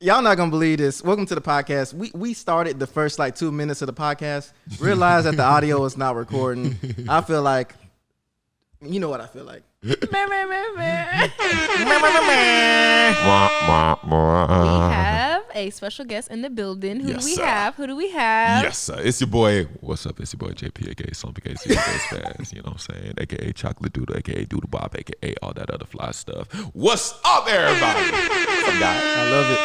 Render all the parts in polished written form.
Y'all not gonna believe this. Welcome to the podcast. We started the first like 2 minutes of the podcast, realized that the audio is not recording. I feel like, you know what I feel like. We have a special guest in the building. Who do we have? Yes, sir. It's your boy. What's up? It's your boy JP, aka SlumpTx, fast. You know what I'm saying? AKA Chocolate Doodle, AKA Doodle Bob, AKA all that other fly stuff. What's up, everybody? What's up, guys? I love it.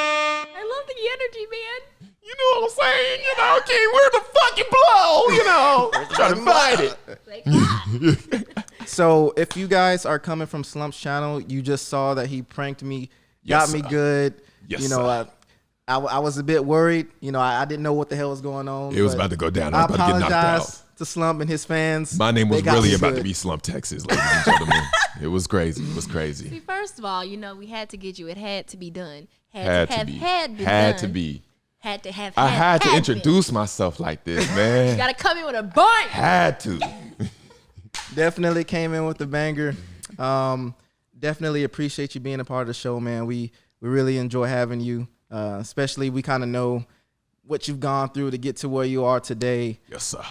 I love the energy, man. You know what I'm saying? You know, King, where the fucking blow? You know, trying to find it. So if you guys are coming from Slump's channel, you just saw that he pranked me, got me good. Yes, you know, I was a bit worried. You know, I didn't know what the hell was going on. It was about to go down. I was about to get knocked out. apologize to Slump and his fans. My name was really about to be SlumpTx, ladies and gentlemen. It was crazy. It was crazy. See, first of all, you know, we had to get you. It had to be done. Had to be. I had to introduce myself like this, man. You gotta come in with a bite. Had to. Definitely came in with the banger. Definitely appreciate you being a part of the show, man. We really enjoy having you. Especially we kind of know what you've gone through to get to where you are today. Yes, sir.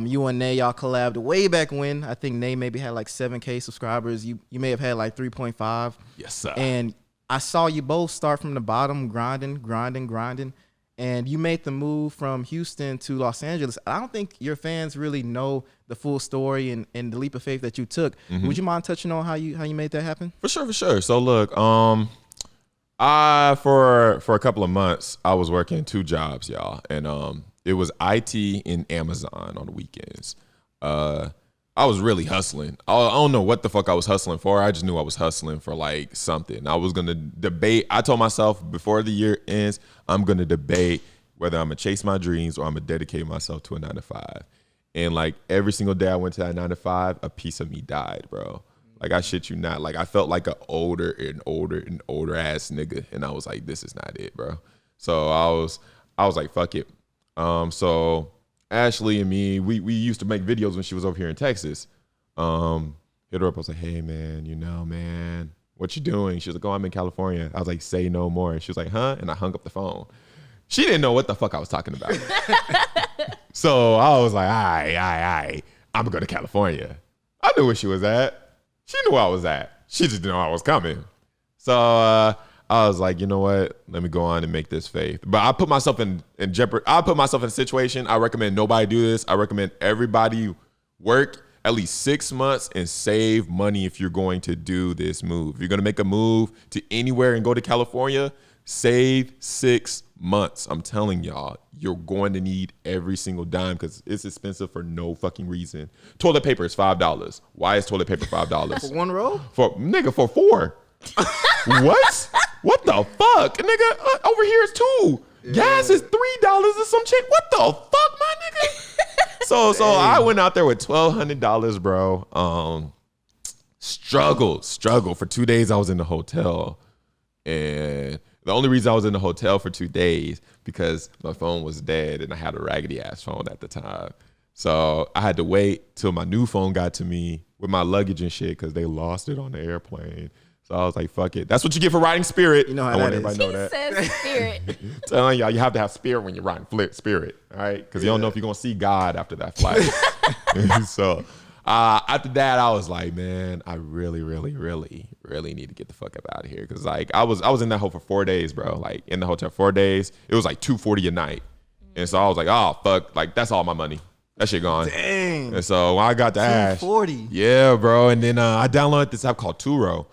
You and Nay, y'all collabed way back when. I think Nay maybe had like 7K subscribers. You may have had like 3.5. Yes, sir. And I saw you both start from the bottom, grinding. And you made the move from Houston to Los Angeles. I don't think your fans really know the full story and the leap of faith that you took. Mm-hmm. Would you mind touching on how you made that happen? For sure. So look, I for a couple of months I was working 2 jobs, y'all, and it was IT and Amazon on the weekends. I was really hustling. I don't know what the fuck I was hustling for. I just knew I was hustling for like something. I was gonna debate. I told myself before the year ends, I'm gonna debate whether I'm gonna chase my dreams or I'm gonna dedicate myself to a 9-to-5. And like every single day I went to that 9-to-5, a piece of me died, bro. Like I shit you not. Like I felt like an older ass nigga, and I was like, this is not it, bro. So I was like, fuck it. So Ashley and me, we used to make videos when she was over here in Texas. Hit her up. I was like, hey man, you know, man, what you doing? She was like, oh, I'm in California. I was like, say no more. And she was like, huh? And I hung up the phone. She didn't know what the fuck I was talking about. So I was like, all right, I'm gonna go to California. I knew where she was at. She knew where I was at. She just didn't know I was coming. So I was like, you know what? Let me go on and make this faith. But I put myself in jeopardy. I put myself in a situation. I recommend nobody do this. I recommend everybody work at least 6 months and save money if you're going to do this move. If you're going to make a move to anywhere and go to California, save 6 months. I'm telling y'all, you're going to need every single dime because it's expensive for no fucking reason. Toilet paper is $5. Why is toilet paper $5? For one roll? For 4. What? What the fuck? Nigga, over here is 2. Yeah. Gas is $3 or some shit. What the fuck, my nigga? So I went out there with $1,200, bro. Struggle. For 2 days I was in the hotel. And the only reason I was in the hotel for 2 days because my phone was dead and I had a raggedy ass phone at the time. So I had to wait till my new phone got to me with my luggage and shit because they lost it on the airplane. So I was like, fuck it. That's what you get for riding Spirit. You know how I want that everybody is. know that. Says Spirit. Telling y'all, you have to have Spirit when you're riding Spirit, all right? Because you don't know if you're going to see God after that flight. So after that, I was like, man, I really need to get the fuck up out of here. Because like I was in that hole for 4 days, bro. Like in the hotel 4 days. It was like $240 a night. And so I was like, oh, fuck. Like that's all my money. That shit gone. Dang. And so when I got to Ash. $240. Yeah, bro. And then I downloaded this app called Turo.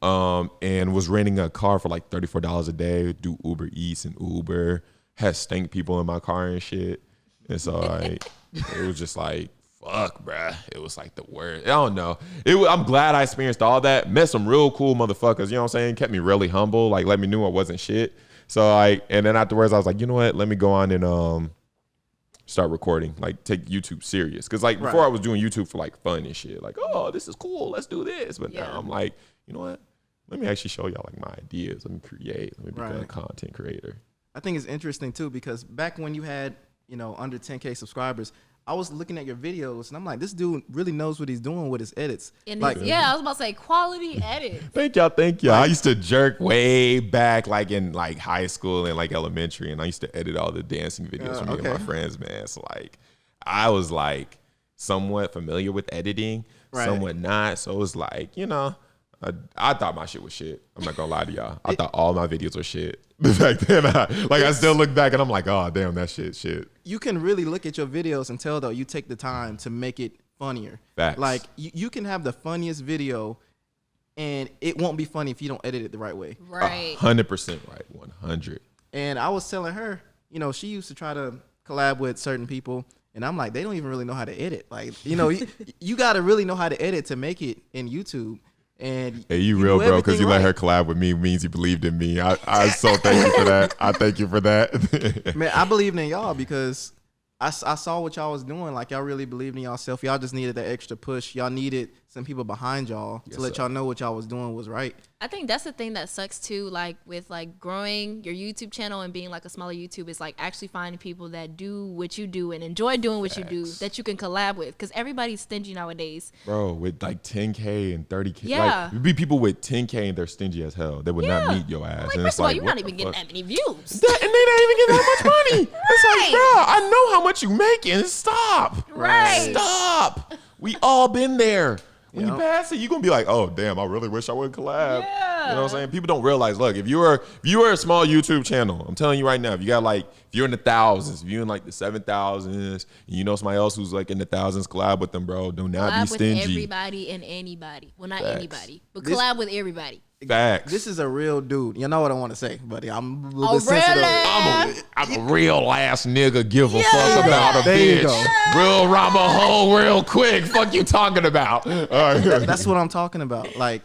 And was renting a car for like $34 a day, do Uber Eats and Uber, had stank people in my car and shit. And so it was just like, fuck, bruh. It was like the worst. I don't know. I'm glad I experienced all that. Met some real cool motherfuckers, you know what I'm saying? Kept me really humble, like let me know I wasn't shit. So and then afterwards I was like, you know what? Let me go on and start recording, like take YouTube serious. Cause like before I was doing YouTube for like fun and shit. Like, oh, this is cool. Let's do this. But now I'm like, you know what? Let me actually show y'all like my ideas. Let me create. Let me become a content creator. I think it's interesting too because back when you had, you know, under 10K subscribers, I was looking at your videos and I'm like, this dude really knows what he's doing with his edits. And Like, yeah, I was about to say quality edit. Thank y'all. I used to jerk way back, like in like high school and like elementary, and I used to edit all the dancing videos for me and my friends, man. So like, I was like somewhat familiar with editing, somewhat not. So it was like, you know, I thought my shit was shit. I'm not gonna lie to y'all. I thought all my videos were shit. Back then, I still look back and I'm like, oh damn, that shit. You can really look at your videos and tell though you take the time to make it funnier. Facts. Like you can have the funniest video, and it won't be funny if you don't edit it the right way. Right. 100% right. 100. And I was telling her, you know, she used to try to collab with certain people, and I'm like, they don't even really know how to edit. Like, you know, you got to really know how to edit to make it in YouTube. And hey, you real, bro, because you let her collab with me means you believed in me. I so thank you for that. I thank you for that. Man, I believed in y'all because I saw what y'all was doing. Like, y'all really believed in yourself. Y'all just needed that extra push. Y'all needed some people behind y'all to let y'all know what y'all was doing was right. I think that's the thing that sucks too, like with like growing your YouTube channel and being like a smaller YouTube, is like actually finding people that do what you do and enjoy doing what you do that you can collab with, because everybody's stingy nowadays. Bro, with like 10K and 30K, Yeah. like, it'd be people with 10K and they're stingy as hell. They would not meet your ass. Like, and first it's of all, like, you're what not even the getting fuck? that many views. And they not even getting that much money. It's like, bro, I know how much you making. Stop. Right. Stop. We all been there. When you Yep. pass it, you're gonna be like, oh damn, I really wish I would collab. Yeah. You know what I'm saying? People don't realize, look, if you are a small YouTube channel, I'm telling you right now, if you got like, if you're in the thousands, if you're in like the 7,000s, you know somebody else who's like in the thousands, collab with them, bro. Do not Collab be stingy. with everybody and anybody. Well, not Facts. anybody, but collab with everybody. Facts. This is a real dude. You know what I want to say, buddy. I'm a little Oh, bit sensitive. really? I'm a real ass nigga. Give a fuck about a There you bitch. go. Real rob a hoe real quick. Fuck you talking about? All right. That's what I'm talking about. Like,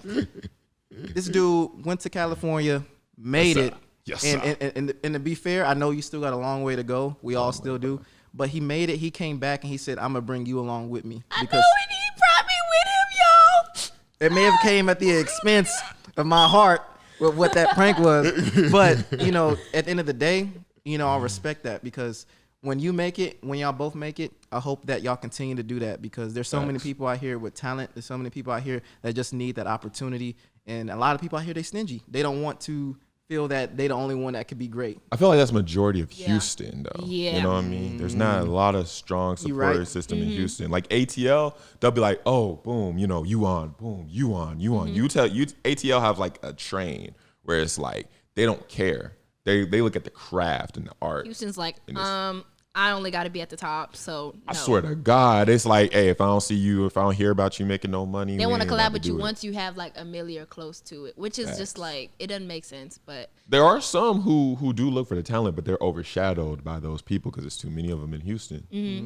this dude went to California, made Yes, it. sir. Yes, And to be fair, I know you still got a long way to go. We all still do. But he made it. He came back and he said, I'm going to bring you along with me. I know, and he brought me with him, y'all. It may have came at the expense of my heart with what that prank was. But, you know, at the end of the day, you know, I respect that, because when you make it, when y'all both make it, I hope that y'all continue to do that, because there's so many people out here with talent. There's so many people out here that just need that opportunity. And a lot of people out here, they stingy. They don't want to feel that they the only one that could be great. I feel like that's majority of Yeah. Houston, though. Yeah. You know what I mean? There's not a lot of strong supporter right. system in Houston. Like ATL, they'll be like, oh, boom, you know, you on, boom, you on, you on. ATL have like a train where it's like, they don't care. They look at the craft and the art. Houston's like, And it's- I only got to be at the top, so no. I swear to God, it's like, hey, if I don't see you, if I don't hear about you making no money, They we want to ain't about collab with you do it. once you have like a million or close to it, which is just like, it doesn't make sense. But There are some who do look for the talent, but they're overshadowed by those people because there's too many of them in Houston. They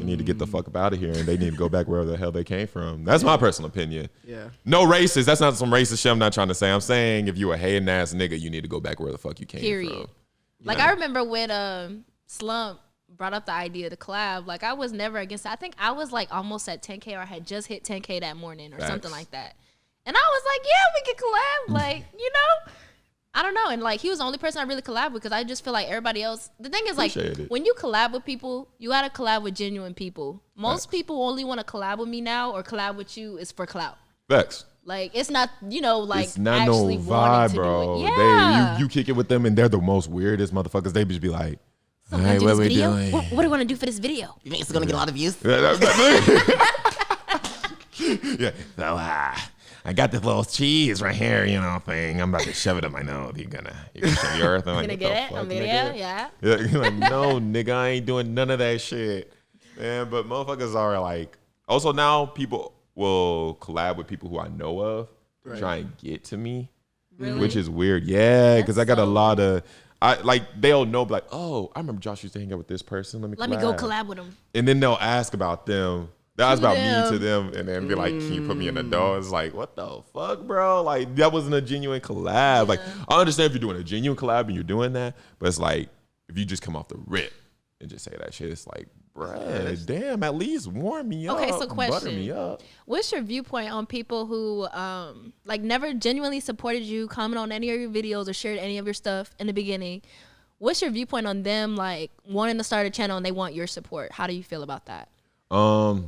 need to get the fuck up out of here, and they need to go back wherever the hell they came from. That's my personal opinion. Yeah. No racist. That's not some racist shit I'm not trying to say. I'm saying if you a hating ass nigga, you need to go back where the fuck you came period. from. Like, I remember when Slump brought up the idea to collab, like I was never against it. I think I was like almost at 10K, or I had just hit 10K that morning or something like that. And I was like, yeah, we could collab. Like, you know, I don't know. And like, he was the only person I really collab with, because I just feel like everybody else, the thing is like, Appreciate it. when you collab with people, you got to collab with genuine people. Most Facts. people only want to collab with me now or collab with you is for clout. Facts. Like, it's not, you know, like It's not no actually wanting vibe, to bro. do it. Yeah. You kick it with them, and they're the most weirdest motherfuckers. They just be like, all Wanna right, do what this we video? doing? What do you want to do for this video? You think it's going to get a lot of views? Yeah. So, I got this little cheese right here, you know, thing. I'm about to shove it in my nose. You gonna show yours? I'm like, Gonna what get the it fuck, on video? nigga? Yeah. Yeah, you're like, no, nigga, I ain't doing none of that shit. Man, but motherfuckers are like, also now people will collab with people who I know of, try and get to me, which is weird. Yeah, because I got a lot of, they'll know, like, oh, I remember Josh used to hang out with this person. Let me go collab with them. And then they'll ask about them. They'll ask about them. me to them, and then be like, can you put me in the door? It's like, what the fuck, bro? Like, that wasn't a genuine collab. Like, I understand if you're doing a genuine collab and you're doing that, but it's like, if you just come off the rip and just say that shit, it's like, bruh, damn, at least warm me up. Okay, so question. Butter me up. What's your viewpoint on people who like never genuinely supported you, comment on any of your videos, or shared any of your stuff in the beginning, What's your viewpoint on them like wanting to start a channel and they want your support? How do you feel about that?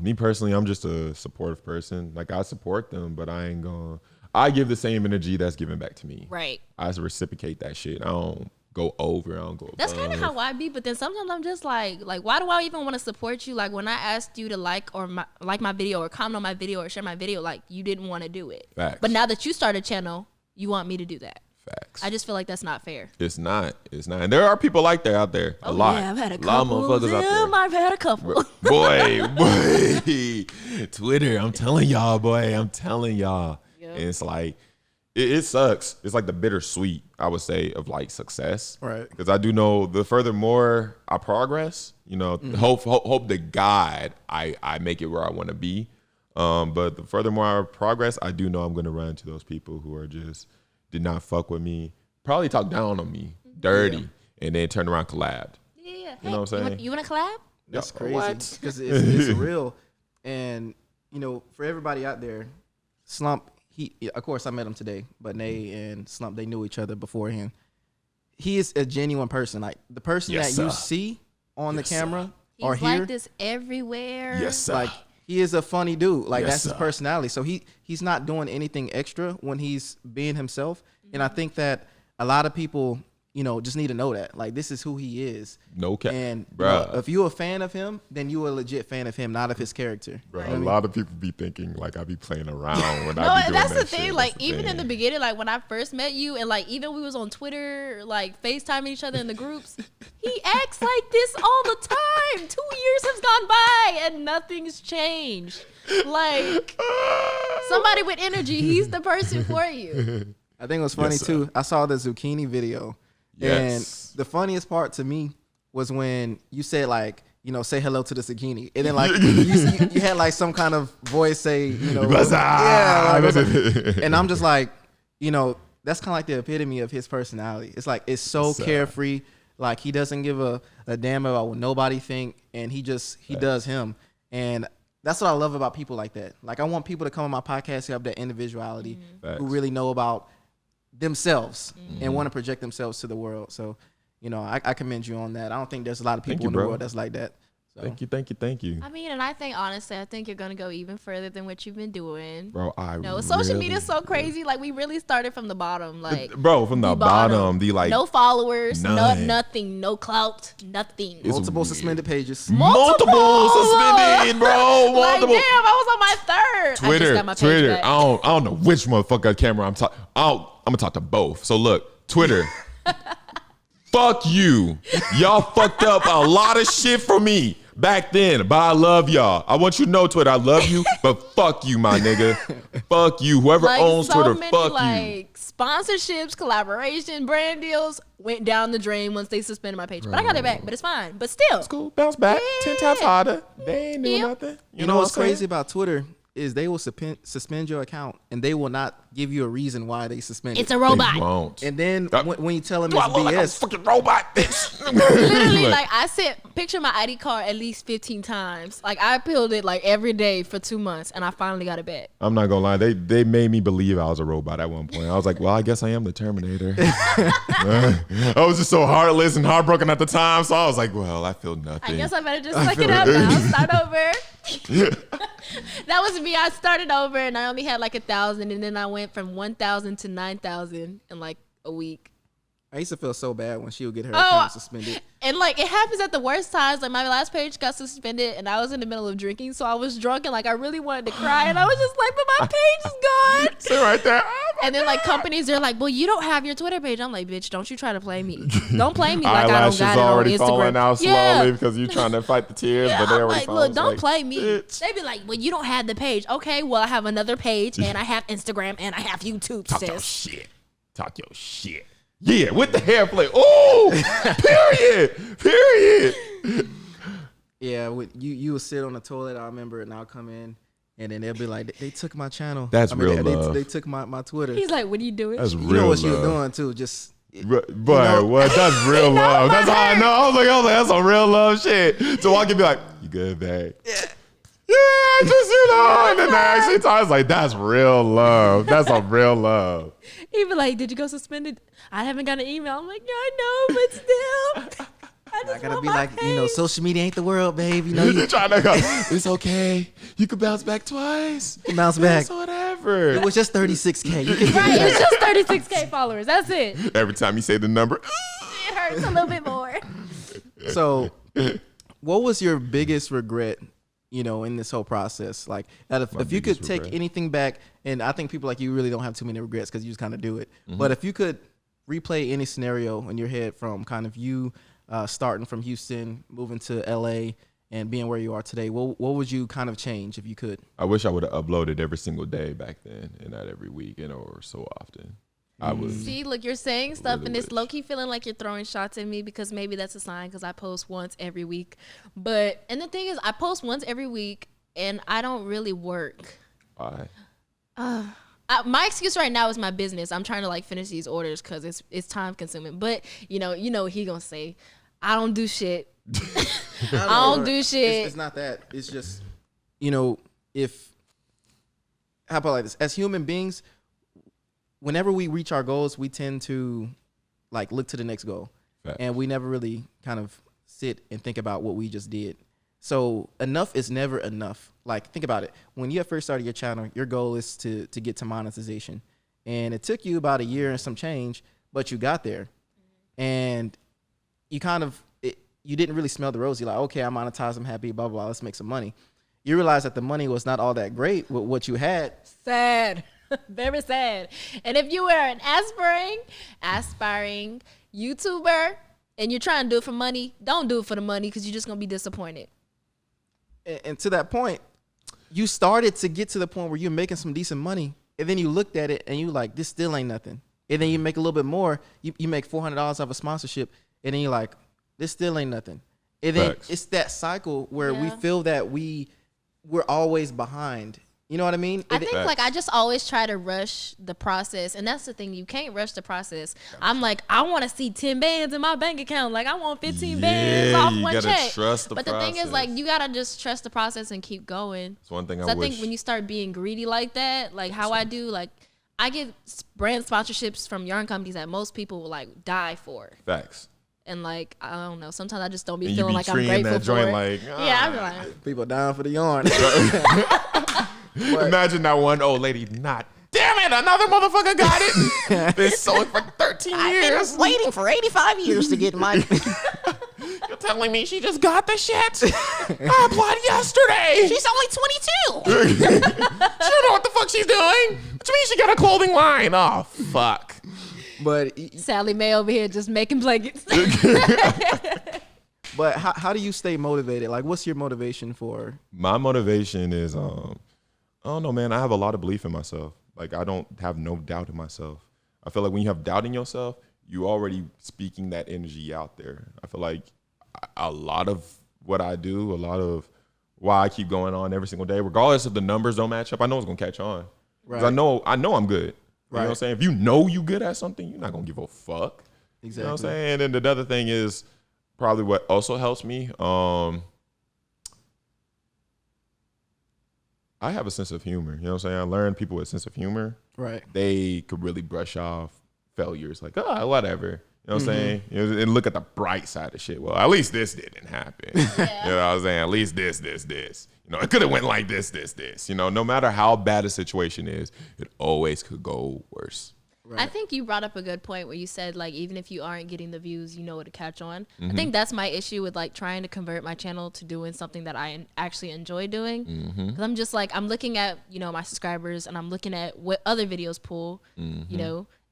Me personally, I'm just a supportive person. Like I support them, but I ain't gonna. I give the same energy that's given back to me. Right. I just reciprocate that shit. I don't go over. I don't go. That's kind of how I be, but then sometimes I'm just like, why do I even want to support you? Like when I asked you to like my video or comment on my video or share my video, like you didn't want to do it. Facts. But now that you start a channel, you want me to do that. Facts. I just feel like that's not fair. It's not. It's not. And there are people like that out there. A lot. Yeah, I've had a lot couple. of motherfuckers out there. I've had a couple. Boy. Twitter. I'm telling y'all, boy. I'm telling y'all. Yep. And it's like, it sucks. It's like the bittersweet, I would say, of like success. Right. Because I do know the furthermore I progress, you know, hope to God I make it where I want to be. But the furthermore I progress, I do know I'm going to run into those people who are just did not fuck with me, probably talk down on me, dirty, and then turn around collabed. Yeah. You know what I'm saying? You want to collab? That's Yo, crazy what? because it's real. And you know, for everybody out there, Slump. Of course, I met him today, but Nay and Slump, they knew each other beforehand. He is a genuine person, like the person Yes, that you sir. see on the camera He's or like here. this everywhere. Yes, sir. Like he is a funny dude. Like Yes, that's his sir. personality. So he's not doing anything extra when he's being himself. And I think that a lot of people, you know, just need to know that. Like this is who he is. No cap. And you Bruh. know, if you're a fan of him, then you're a legit fan of him, not of his character. Bro, You know a what I mean? lot of people be thinking like I be playing around when No, I be doing that's that the thing. shit. Like That's the even in thing. the beginning, like when I first met you, and like even we was on Twitter, like FaceTiming each other in the groups, he acts like this all the time. 2 years has gone by and nothing's changed. Like somebody with energy, he's the person for you. I think it was funny Yes, sir. too. I saw the zucchini video. Yes. And the funniest part to me was when you said like, you know, say hello to the zucchini. And then like you had like some kind of voice say, you know, What's up? yeah, like, what's up? And I'm just like, you know, that's kind of like the epitome of his personality. It's like, it's so What's up? carefree. Like he doesn't give a damn about what nobody think. And he does him. And that's what I love about people like that. Like I want people to come on my podcast who have that individuality, Facts. who really know about themselves and want to project themselves to the world. So, you know, I commend you on that. I don't think there's a lot of people you, in the bro. world that's like that. So. Thank you. I mean, and I think honestly, I think you're gonna go even further than what you've been doing. Bro, No, social media is so crazy. Like we really started from the bottom. Like Bro, from the bottom, the like no followers, none. nothing, no clout, nothing. It's Multiple weird. suspended pages. multiple suspended, bro. Like Multiple. damn, I was on my third. I just Twitter, got my page Twitter. back. I don't know which motherfucker camera I'm talking. I'm gonna talk to both. So look, Twitter. Fuck you. Y'all fucked up a lot of shit for me back then, but I love y'all. I want you to know, Twitter, I love you, but fuck you, my nigga. Fuck you. Whoever Like owns so Twitter, many fuck you. like sponsorships, collaboration, brand deals went down the drain once they suspended my page. But I got it back. But it's fine. But still, Cool, bounce back. 10 times Yeah. harder. They ain't doing Yeah. nothing. You know what what's I'm saying? crazy about Twitter is they will suspend your account and they will not give you a reason why they suspended. it's a They robot. won't. And then when you tell them Do I it's look like a BS, fucking robot, bitch? Literally, like I sent picture my ID card at least 15 times. Like I peeled it like every day for 2 months, and I finally got it back. I'm not gonna lie, they made me believe I was a robot at one point. I was like, well, I guess I am the Terminator. I was just so heartless and heartbroken at the time, so I was like, well, I feel nothing. I guess I better just suck it up now. Start over. That was me. I started over, and I only had like 1,000, and then I went from 1,000 to 9,000 in like a week. I used to feel so bad when she would get her Oh, account suspended. And like it happens at the worst times. Like my last page got suspended, and I was in the middle of drinking, so I was drunk and like I really wanted to cry, and I was just like, "But my page is gone." Sit right there. And then like companies, they're like, "Well, you don't have your Twitter page." I'm like, "Bitch, don't you try to play me? Don't play me like I don't Eyelashes got it on already Instagram." falling out slowly Yeah. because you're trying to fight the tears, Yeah, but they I'm already like, falling. look, It's don't like, play me. bitch. They be like, well, you don't have the page. Okay, well, I have another page, and I have Instagram, and I have YouTube, Talk your sis. shit. Talk your shit. Yeah, with the hair play. Oh, period. Yeah, you would sit on the toilet, I remember, and I'll come in, and then they'll be like, they took my channel. That's real they, love. They took my Twitter. He's like, what are you doing? That's You real know what she was love. doing, too. Just, But know- what? That's real love. That's how I know. I was like, that's some real love shit. So I can be like, you good, babe? Yeah, just, and then I actually I was like, that's real love. That's a real love. He be like, "Did you go suspended?" I haven't got an email. I'm like, "Yeah, I know, but still." I gotta be like, social media ain't the world, babe. You trying to go. It's okay. You could bounce back twice. Bounce back. It's whatever. It was just 36K. You can Right, it's just 36K followers. That's it. Every time you say the number, It hurts a little bit more. So, what was your biggest regret, in this whole process? Like, if you could take anything back, and I think people like you really don't have too many regrets because you just kind of do it. Mm-hmm. But if you could replay any scenario in your head from kind of you starting from Houston, moving to LA, and being where you are today, what would you kind of change if you could? I wish I would have uploaded every single day back then and not every week or so often. I would. See, look, you're saying stuff and it's low-key feeling like you're throwing shots at me because maybe that's a sign because I post once every week. And the thing is, I post once every week and I don't really work. Why? My excuse right now is my business. I'm trying to finish these orders because it's time consuming. But you know what he gonna say, I don't do shit. I don't do shit. It's not that. It's just, how about like this? As human beings, whenever we reach our goals, we tend to look to the next goal. Right. And we never really kind of sit and think about what we just did. So enough is never enough. Think about it. When you first started your channel, your goal is to get to monetization. And it took you about a year and some change, but you got there. And you you didn't really smell the rose. You're like, okay, I'm monetized, I'm happy, blah, blah, blah, let's make some money. You realize that the money was not all that great with what you had. Sad. Very sad. And if you were an aspiring YouTuber and you're trying to do it for money, don't do it for the money because you're just going to be disappointed. And to that point, you started to get to the point where you're making some decent money, and then you looked at it and you like, this still ain't nothing. And then you make a little bit more. You make $400 off a sponsorship, and then you're like, this still ain't nothing. And then it's that cycle where we feel that we're always behind. You know what I mean? I think I just always try to rush the process, and that's the thing. You can't rush the process. I'm like, I want to see 10 bands in my bank account. I want 15 bands off one check. Trust the but the thing is, you gotta just trust the process and keep going. It's one thing I think when you start being greedy like that, how I do, I get brand sponsorships from yarn companies that most people will die for. Facts. And I don't know. Sometimes I just don't be feeling like I'm grateful for it. Yeah, I'm like, people down for the yarn. Imagine that one old lady not. Damn it! Another motherfucker got it. Been sewing for 13 years. I've been waiting for 85 years to get my. You're telling me she just got the shit? I applied yesterday. She's only 22. She don't know what the fuck she's doing. Which means she got a clothing line. Oh fuck. But Sally Mae over here just making blankets. But how do you stay motivated? What's your motivation for? My motivation is, I don't know, man. I have a lot of belief in myself. I don't have no doubt in myself. I feel like when you have doubt in yourself, you already speaking that energy out there. I feel like a lot of what I do, a lot of why I keep going on every single day, regardless if the numbers don't match up, I know it's gonna catch on. Right. 'Cause I know I'm good. You know what I'm saying? If you know you good at something, you're not going to give a fuck. Exactly. You know what I'm saying? And then the other thing is probably what also helps me. I have a sense of humor. You know what I'm saying? I learned people with a sense of humor. Right. They could really brush off failures whatever. You know what I'm saying? And look at the bright side of shit. Well, at least this didn't happen. Yeah. You know what I'm saying? At least this. It could have went like this. No matter how bad a situation is, it always could go worse. Right. I think you brought up a good point where you said even if you aren't getting the views, you know what to catch on. Mm-hmm. I think that's my issue with trying to convert my channel to doing something that I actually enjoy doing. Because I'm just I'm looking at my subscribers and I'm looking at what other videos pull,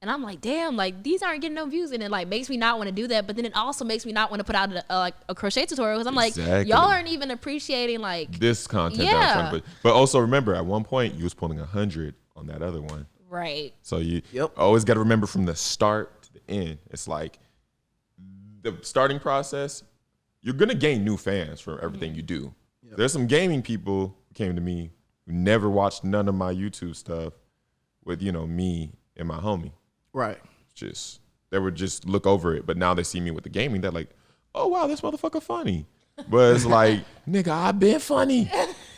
and I'm like, damn, these aren't getting no views, and it makes me not want to do that. But then it also makes me not want to put out a crochet tutorial because I'm y'all aren't even appreciating this content. Yeah. But also remember, at one point you was pulling 100 on that other one. Right. So you always got to remember from the start to the end. It's the starting process. You're gonna gain new fans from everything you do. Yep. There's some gaming people who came to me who never watched none of my YouTube stuff with me and my homie. Right. They would just look over it, but now they see me with the gaming. They're like, oh, wow, this motherfucker funny. But it's nigga, I been funny.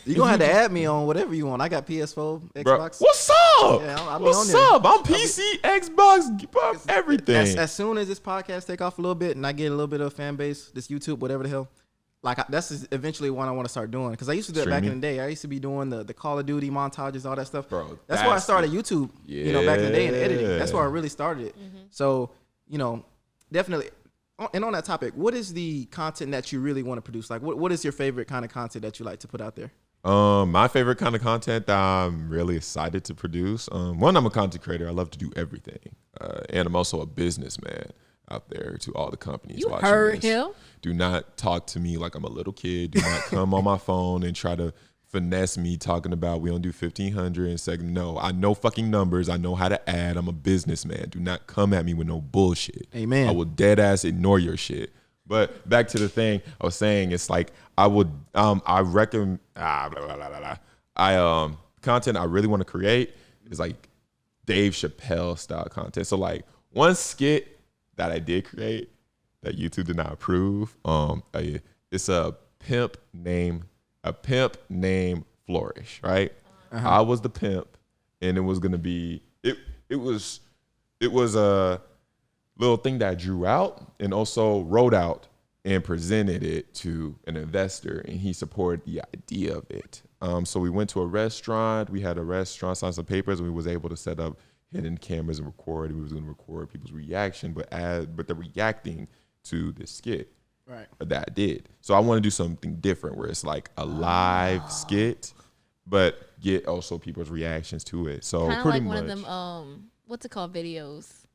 You're going to have to add me on whatever you want. I got PS4, Xbox. Bro, what's up? Yeah, I'll be What's on there. up? I'm PC, Xbox, everything. As soon as this podcast take off a little bit and I get a little bit of fan base, this YouTube, whatever the hell, like that's eventually what I want to start doing. Because I used to do it back in the day. I used to be doing the Call of Duty montages, all that stuff. Bro, that's why I started YouTube. Yeah. You know, back in the day in editing. That's where I really started it. So, you know, definitely. And on that topic, what is the content that you really want to produce? Like, what is your favorite kind of content that you like to put out there? My favorite kind of content that I'm really excited to produce. One, I'm a content creator. I love to do everything, and I'm also a businessman out there to all the companies. You watching heard this. him. Do not talk to me like I'm a little kid. Do not come on my phone and try to finesse me talking about we don't do 1,500 and second. No, I know fucking numbers. I know how to add. I'm a businessman. Do not come at me with no bullshit. Amen. I will dead ass ignore your shit. But back to the thing I was saying, it's like I would I recommend content I really want to create is like Dave Chappelle style content. So like one skit that I did create that YouTube did not approve. It's a pimp named Flourish, right? I was the pimp, and it was gonna be it was a little thing that I drew out and also wrote out and presented it to an investor, and he supported the idea of it. So we went to a restaurant. We had a restaurant, signed some papers, and we was able to set up hidden cameras and record. And we was going to record people's reaction, but they're reacting to this skit that I did. So I want to do something different where it's like a live skit, but get also people's reactions to it. So Kind of pretty like much one of them, what's it called, videos?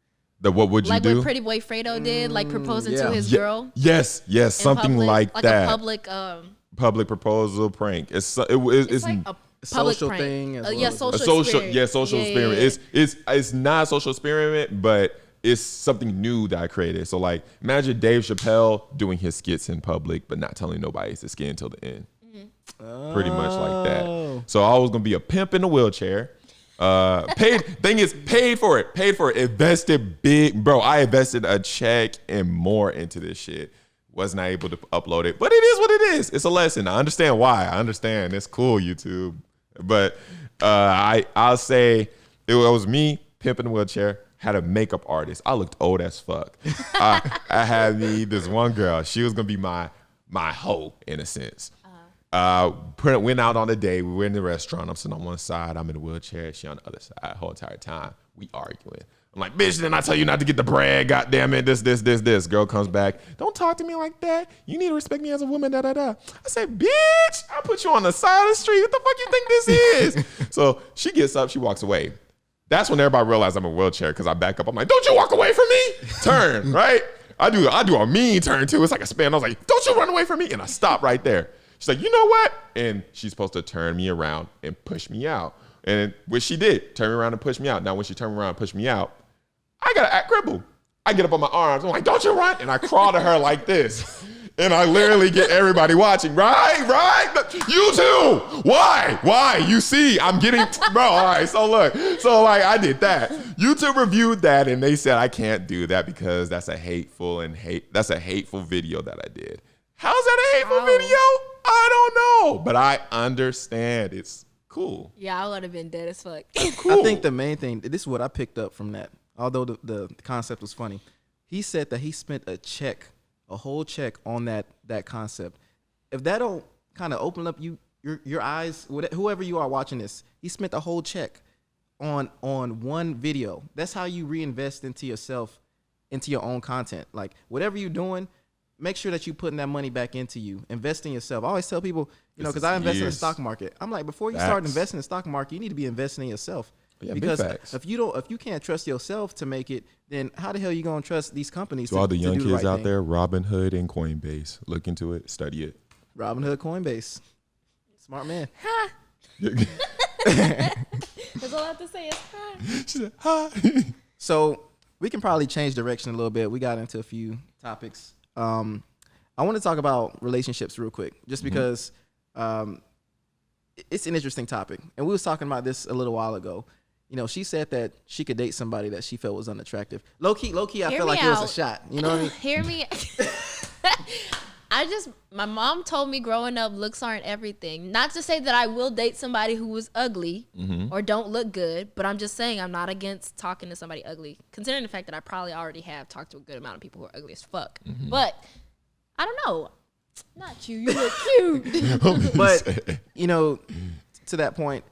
the what would you Like do? what Pretty Boy Fredo did, like proposing yeah. to his girl. Yes, in something public, like that. a public Proposal prank. It's like a public social prank. thing as well. Yeah, A social experiment. social Yeah, experiment. yeah. It's not a social experiment, but it's something new that I created. So like, imagine Dave Chappelle doing his skits in public, but not telling nobody it's a skit until the end. Pretty much like that. So I was gonna be a pimp in a wheelchair. Paid for it. Invested big, bro. I invested a check and more into this shit. Was not able to upload it, but it is what it is. It's a lesson. I understand why. I understand it's cool, YouTube. But I'll say it was me pimping a wheelchair. Had a makeup artist. I looked old as fuck. I had this one girl. She was gonna be my hoe in a sense. Went out on a day. We were in the restaurant. I'm sitting on one side. I'm in a wheelchair. She on the other side. The whole entire time we arguing. I'm like, bitch, didn't I tell you not to get the bread? God damn it, this. Girl comes back. Don't talk to me like that. You need to respect me as a woman, I said, bitch, I put you on the side of the street. What the fuck you think this is? So she gets up, she walks away. That's when everybody realized I'm in a wheelchair because I back up. I'm like, don't you walk away from me? Turn, right? I do a mean turn too. It's like a spin. I was like, don't you run away from me? And I stop right there. She's like, you know what? And she's supposed to turn me around and push me out. And which she did, turn me around and push me out. Now, when she turned me around and pushed me out, I got to act crippled. I get up on my arms. I'm like, don't you run. And I crawl to her like this. And I literally get everybody watching. Right. You too. Why? You see, I'm getting, bro. All right. So look. So like I did that. YouTube reviewed that and they said I can't do that because that's a hateful video that I did. How's that a hateful video? I don't know. But I understand. It's cool. Yeah, I would have been dead as fuck. Cool. I think the main thing, this is what I picked up from that, although the concept was funny. He said that he spent a whole check on that concept. If that don't kind of open up your eyes, whoever you are watching this, he spent a whole check on one video. That's how you reinvest into yourself, into your own content. Like whatever you're doing, make sure that you putting that money back into you. Invest in yourself. I always tell people, because I invest in the stock market. I'm like, before you start investing in the stock market, you need to be investing in yourself. Yeah, because if you can't trust yourself to make it, then how the hell are you gonna trust these companies? To all the young do kids right out thing? there, Robinhood and Coinbase, look into it, study it. Robinhood, Coinbase, smart man. That's all I have to say is hi. She said, hi. So we can probably change direction a little bit. We got into a few topics. I want to talk about relationships real quick, just because it's an interesting topic. And we was talking about this a little while ago. She said that she could date somebody that she felt was unattractive. Low key, I felt like it was a shot. You know what I mean? Hear me. my mom told me growing up, looks aren't everything. Not to say that I will date somebody who was ugly or don't look good, but I'm just saying I'm not against talking to somebody ugly, considering the fact that I probably already have talked to a good amount of people who are ugly as fuck. But I don't know. Not you. You look cute. But, you know, to that point,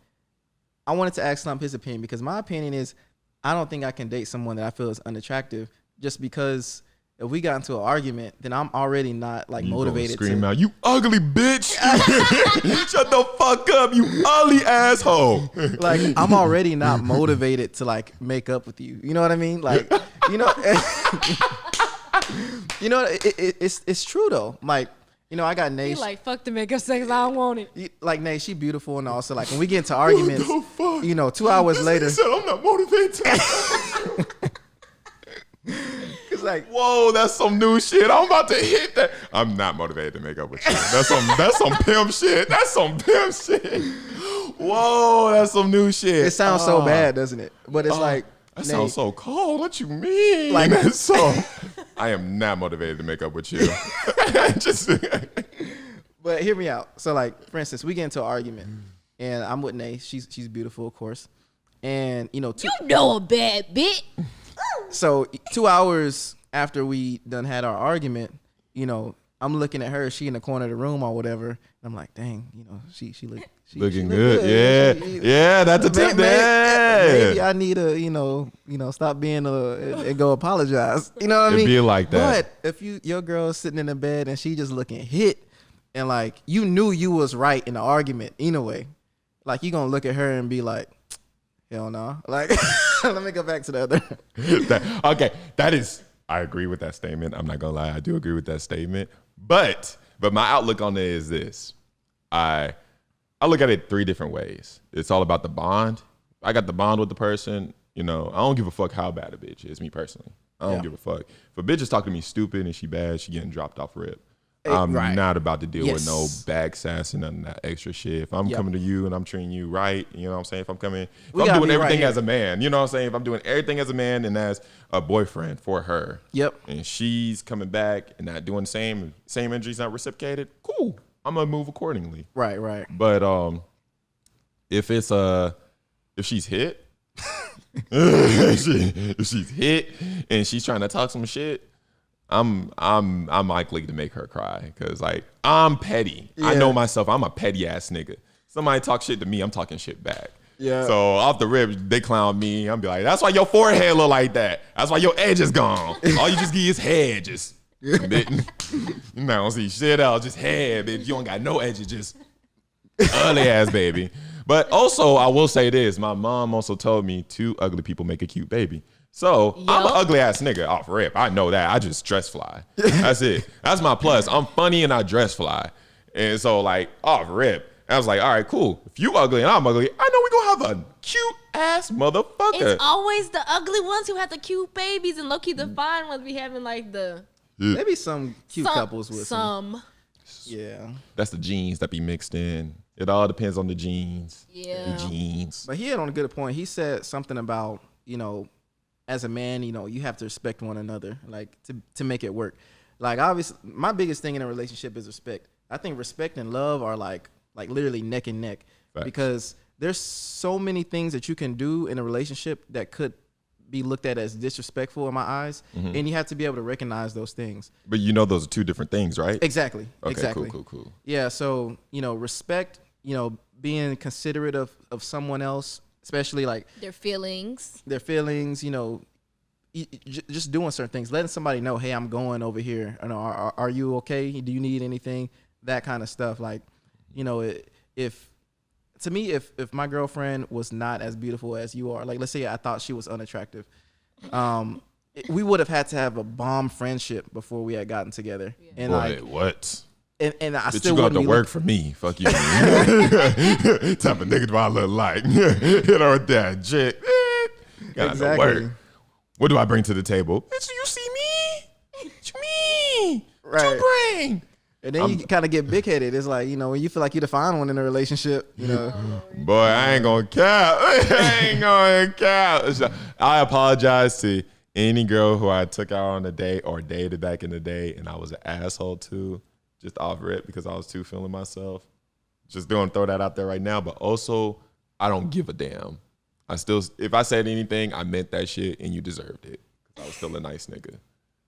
I wanted to ask Slump his opinion, because my opinion is I don't think I can date someone that I feel is unattractive, just because if we got into an argument, then I'm already not like motivated. Scream out, "You ugly bitch!" Shut the fuck up, you ugly asshole. Like, I'm already not motivated to like make up with you. You know what I mean? Like, you know, it's true though. Like, you know, I got Nay. He like, fuck the makeup sex, I don't want it. Like, Nay, she beautiful, and also like when we get into arguments, you know, 2 hours later, said, "I'm not motivated." it's like, whoa, that's some new shit. I'm about to hit that. I'm not motivated to make up with you. That's some pimp shit. That's some pimp shit. Whoa, that's some new shit. it sounds so bad, doesn't it? But it's like, that Nay, sounds so cold. What you mean? Like- That's so. I am not motivated to make up with you. Just. But hear me out. So like, for instance, we get into an argument, and I'm with Nay. She's beautiful, of course, and you know, You know a bad bitch. so 2 hours after we done had our argument, you know, I'm looking at her. She in the corner of the room or whatever. And I'm like, dang, you know, she Looking look good. Yeah. Yeah, that's a tip. Maybe I need to, you know, stop being and go apologize. You know what I mean? Be like that. But if your girl's sitting in the bed and she just looking hit, and like you knew you was right in the argument anyway, like you gonna look at her and be like, hell no. Like, let me go back to the other. Okay, that is. I agree with that statement. I'm not gonna lie. I do agree with that statement. But my outlook on it is this. I look at it 3 different ways. It's all about the bond. I got the bond with the person. You know, I don't give a fuck how bad a bitch is, me personally. I don't give a fuck. If a bitch is talking to me stupid and she bad, she getting dropped off rip. I'm not about to deal with no bag sass and none of that extra shit. If I'm coming to you and I'm treating you right, you know what I'm saying? If I'm doing everything as a man, you know what I'm saying? If I'm doing everything as a man and as a boyfriend for her. Yep. And she's coming back and not doing the same injuries not reciprocated, cool. I'm gonna move accordingly. Right. But if she's hit, if she's hit and she's trying to talk some shit, I'm likely to make her cry, because like I'm petty. I know myself. I'm a petty ass nigga. Somebody talk shit to me, I'm talking shit back. Yeah. So off the rip, they clown me. I'm be like, that's why your forehead look like that. That's why your edge is gone. All you just get is head, just. You don't see shit else, just head, bitch. You don't got no edges, just ugly ass baby. But also, I will say this: my mom also told me 2 ugly people make a cute baby. So I'm an ugly ass nigga off rip. I know that. I just dress fly. That's it. That's my plus. I'm funny and I dress fly. And so like off rip, I was like, all right, cool. If you ugly and I'm ugly, I know we gonna have a cute ass motherfucker. It's always the ugly ones who have the cute babies, and low-key the fine ones be having like the maybe some cute couples with some. Yeah. That's the genes that be mixed in. It all depends on the genes. Yeah. The genes. But he had on a good point. He said something about, you know, as a man, you know, you have to respect one another, like to make it work. Like obviously, my biggest thing in a relationship is respect. I think respect and love are like literally neck and neck. Facts. Because there's so many things that you can do in a relationship that could be looked at as disrespectful in my eyes, and you have to be able to recognize those things. But you know, those are 2 different things, right? Exactly. Okay, exactly. Cool. Yeah. So, you know, respect, you know, being considerate of someone else, especially like their feelings, you know, just doing certain things, letting somebody know, hey, I'm going over here. You know, are you okay? Do you need anything? That kind of stuff. Like, you know, if my girlfriend was not as beautiful as you are, like let's say I thought she was unattractive, we would have had to have a bomb friendship before we had gotten together. Yeah. And boy, like what? And I but still you got to work for me. Fuck you. Type of nigga do I look like? You know what that chick? Exactly. Work. What do I bring to the table? Bitch, you see me? What you mean? Right. What you bring? And then you kind of get big headed. It's like, you know, when you feel like you're the fine one in a relationship, you know. Boy, I ain't gonna cap. I apologize to any girl who I took out on a date or dated back in the day and I was an asshole to. just off rip because I was too feeling myself. Just throw that out there right now. But also, I don't give a damn. If I said anything, I meant that shit and you deserved it. I was still a nice nigga.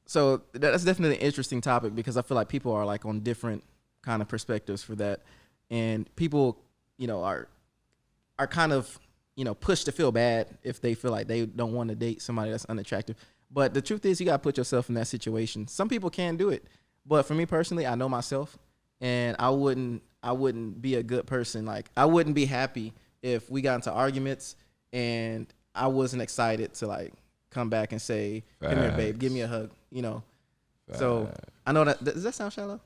So that's definitely an interesting topic because I feel like people are like on different kind of perspectives for that. And people, are kind of, pushed to feel bad if they feel like they don't want to date somebody that's unattractive. But the truth is you got to put yourself in that situation. Some people can do it. But for me personally, I know myself and I wouldn't be a good person. Like I wouldn't be happy if we got into arguments and I wasn't excited to like come back and say, come here, babe, give me a hug, So I know that, does that sound shallow?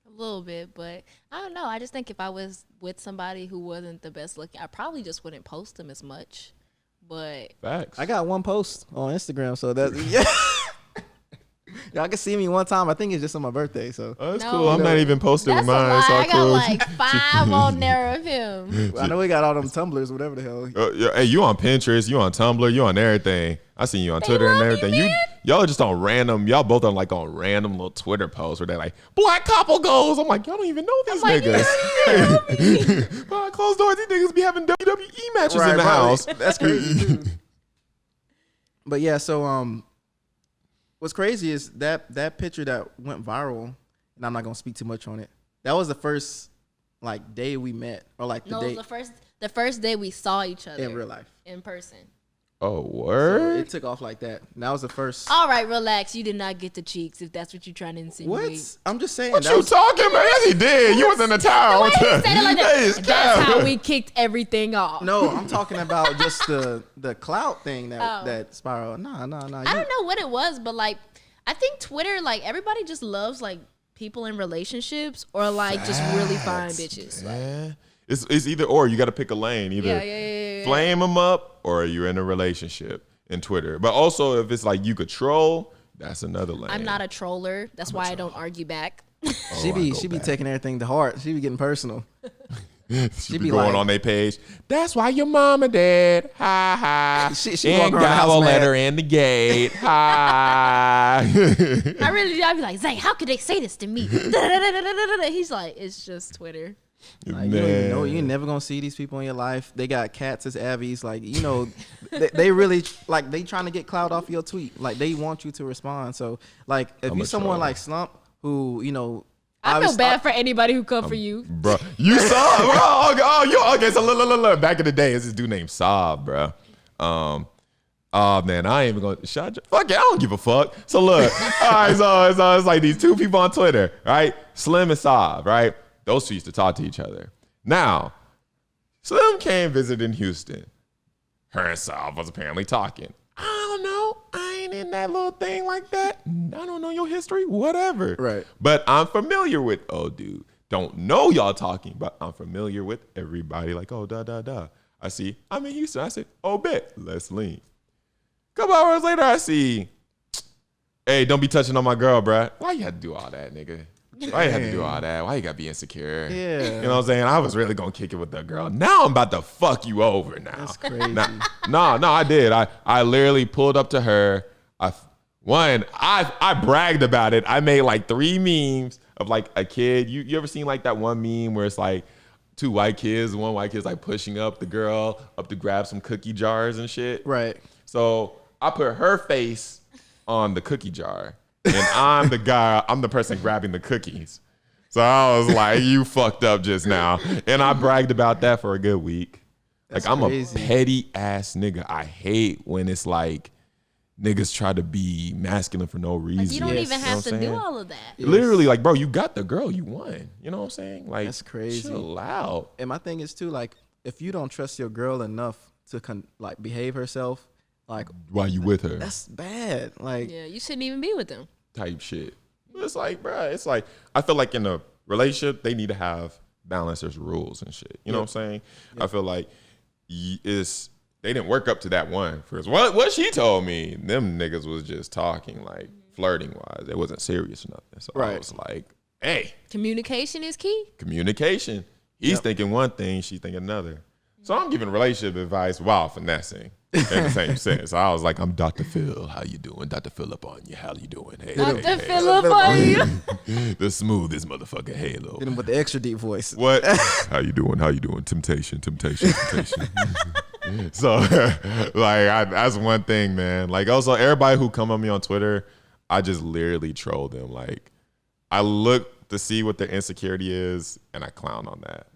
A little bit, but I don't know. I just think if I was with somebody who wasn't the best looking, I probably just wouldn't post them as much. But facts. I got one post on Instagram, so that yeah. Y'all can see me one time. I think it's just on my birthday. So that's cool. I'm not even posted with mine. That's a lie. It's all I got cool. like 5 on there of him. I know we got all them Tumblrs, whatever the hell. Hey, you on Pinterest? You on Tumblr? You on everything? I seen you on Twitter and everything. Y'all just on random. Y'all both on random little Twitter posts where they're like black couple goals. I'm like, y'all don't even know these niggas. Behind closed doors, these niggas be having WWE matches in the house. That's crazy too. But yeah, so what's crazy is that picture that went viral, and I'm not gonna speak too much on it. That was the first like day we met, or like the first day we saw each other in real life, in person. Oh, word! So it took off like that. And that was the first. All right, relax. You did not get the cheeks, if that's what you're trying to insinuate. What? I'm just saying. What you talking about? Yes, he did. You was in the tower. He said it like that. That's how we kicked everything off. No, I'm talking about just the clout thing that spiraled. No. I don't know what it was, but like I think Twitter, like everybody just loves like people in relationships or like just really fine bitches. Yeah. It's either or. You got to pick a lane. Either flame them up or you're in a relationship in Twitter. But also if it's like you could troll, that's another lane. I'm not a troller. That's why I don't argue back. She be taking everything to heart. She be getting personal. She be going on their page. That's why your mama dead. Ha ha. She and God will let her in the gate. Ha. I'd be like, Zay, how could they say this to me? He's like, it's just Twitter. Like, you don't even know. You're never gonna see these people in your life. They got cats as Abbies. Like, they really like they trying to get clout off your tweet. Like they want you to respond. So like if you someone like Slump who I feel bad for anybody who come for you, bro. You saw, bro. Okay. So look. Back in the day, it's this dude named Saab, bro. Oh man, I ain't even gonna fuck it. I don't give a fuck. So look, all right. So it's like these two people on Twitter, right? Slim and Saab, right? Those two used to talk to each other. Now, Slim came visit in Houston. Her and Saab was apparently talking. I don't know. I ain't in that little thing like that. I don't know your history. Whatever. Right. But I'm familiar with, dude. Don't know y'all talking, but I'm familiar with everybody. Like, I see, I'm in Houston. I said, bet. Let's leave. Couple hours later, I see, hey, don't be touching on my girl, bruh. Why you had to do all that, nigga? Why you had to do all that? Why you gotta be insecure? Yeah. You know what I'm saying? I was really gonna kick it with that girl. Now I'm about to fuck you over now. That's crazy. No, I did. I literally pulled up to her. I bragged about it. I made like 3 memes of like a kid. You ever seen like that one meme where it's like 2 white kids, one white kid's like pushing up the girl up to grab some cookie jars and shit? Right. So I put her face on the cookie jar. And I'm the person grabbing the cookies. So I was like, you fucked up just now. And I bragged about that for a good week. That's I'm crazy. a petty ass nigga. I hate when it's like niggas try to be masculine for no reason. Like you don't even have to do all of that. Yes. Literally, like, bro, you got the girl, you won. You know what I'm saying? Like, that's crazy. Chill out. And my thing is too, like, if you don't trust your girl enough to behave herself, like, why you with her? That's bad. Like, yeah, you shouldn't even be with them. Type shit. It's like, bro, it's like, I feel like in a relationship, they need to have balance. There's rules and shit. You know what I'm saying? I feel like they didn't work up to that one first. What she told me, them niggas was just talking, like, flirting wise. It wasn't serious or nothing. So I was like, hey. Communication is key. Communication. He's thinking one thing, she's thinking another. So I'm giving relationship advice while finessing. in the same sense. I was like, I'm Dr. Phil. How you doing? Dr. Philip on you. How you doing? Hey, Dr. Philip on you. The smoothest motherfucking halo. Hit him with the extra deep voice. What? How you doing? How you doing? Temptation. So, like, that's one thing, man. Like, also, everybody who come on me on Twitter, I just literally troll them. Like, I look to see what their insecurity is, and I clown on that.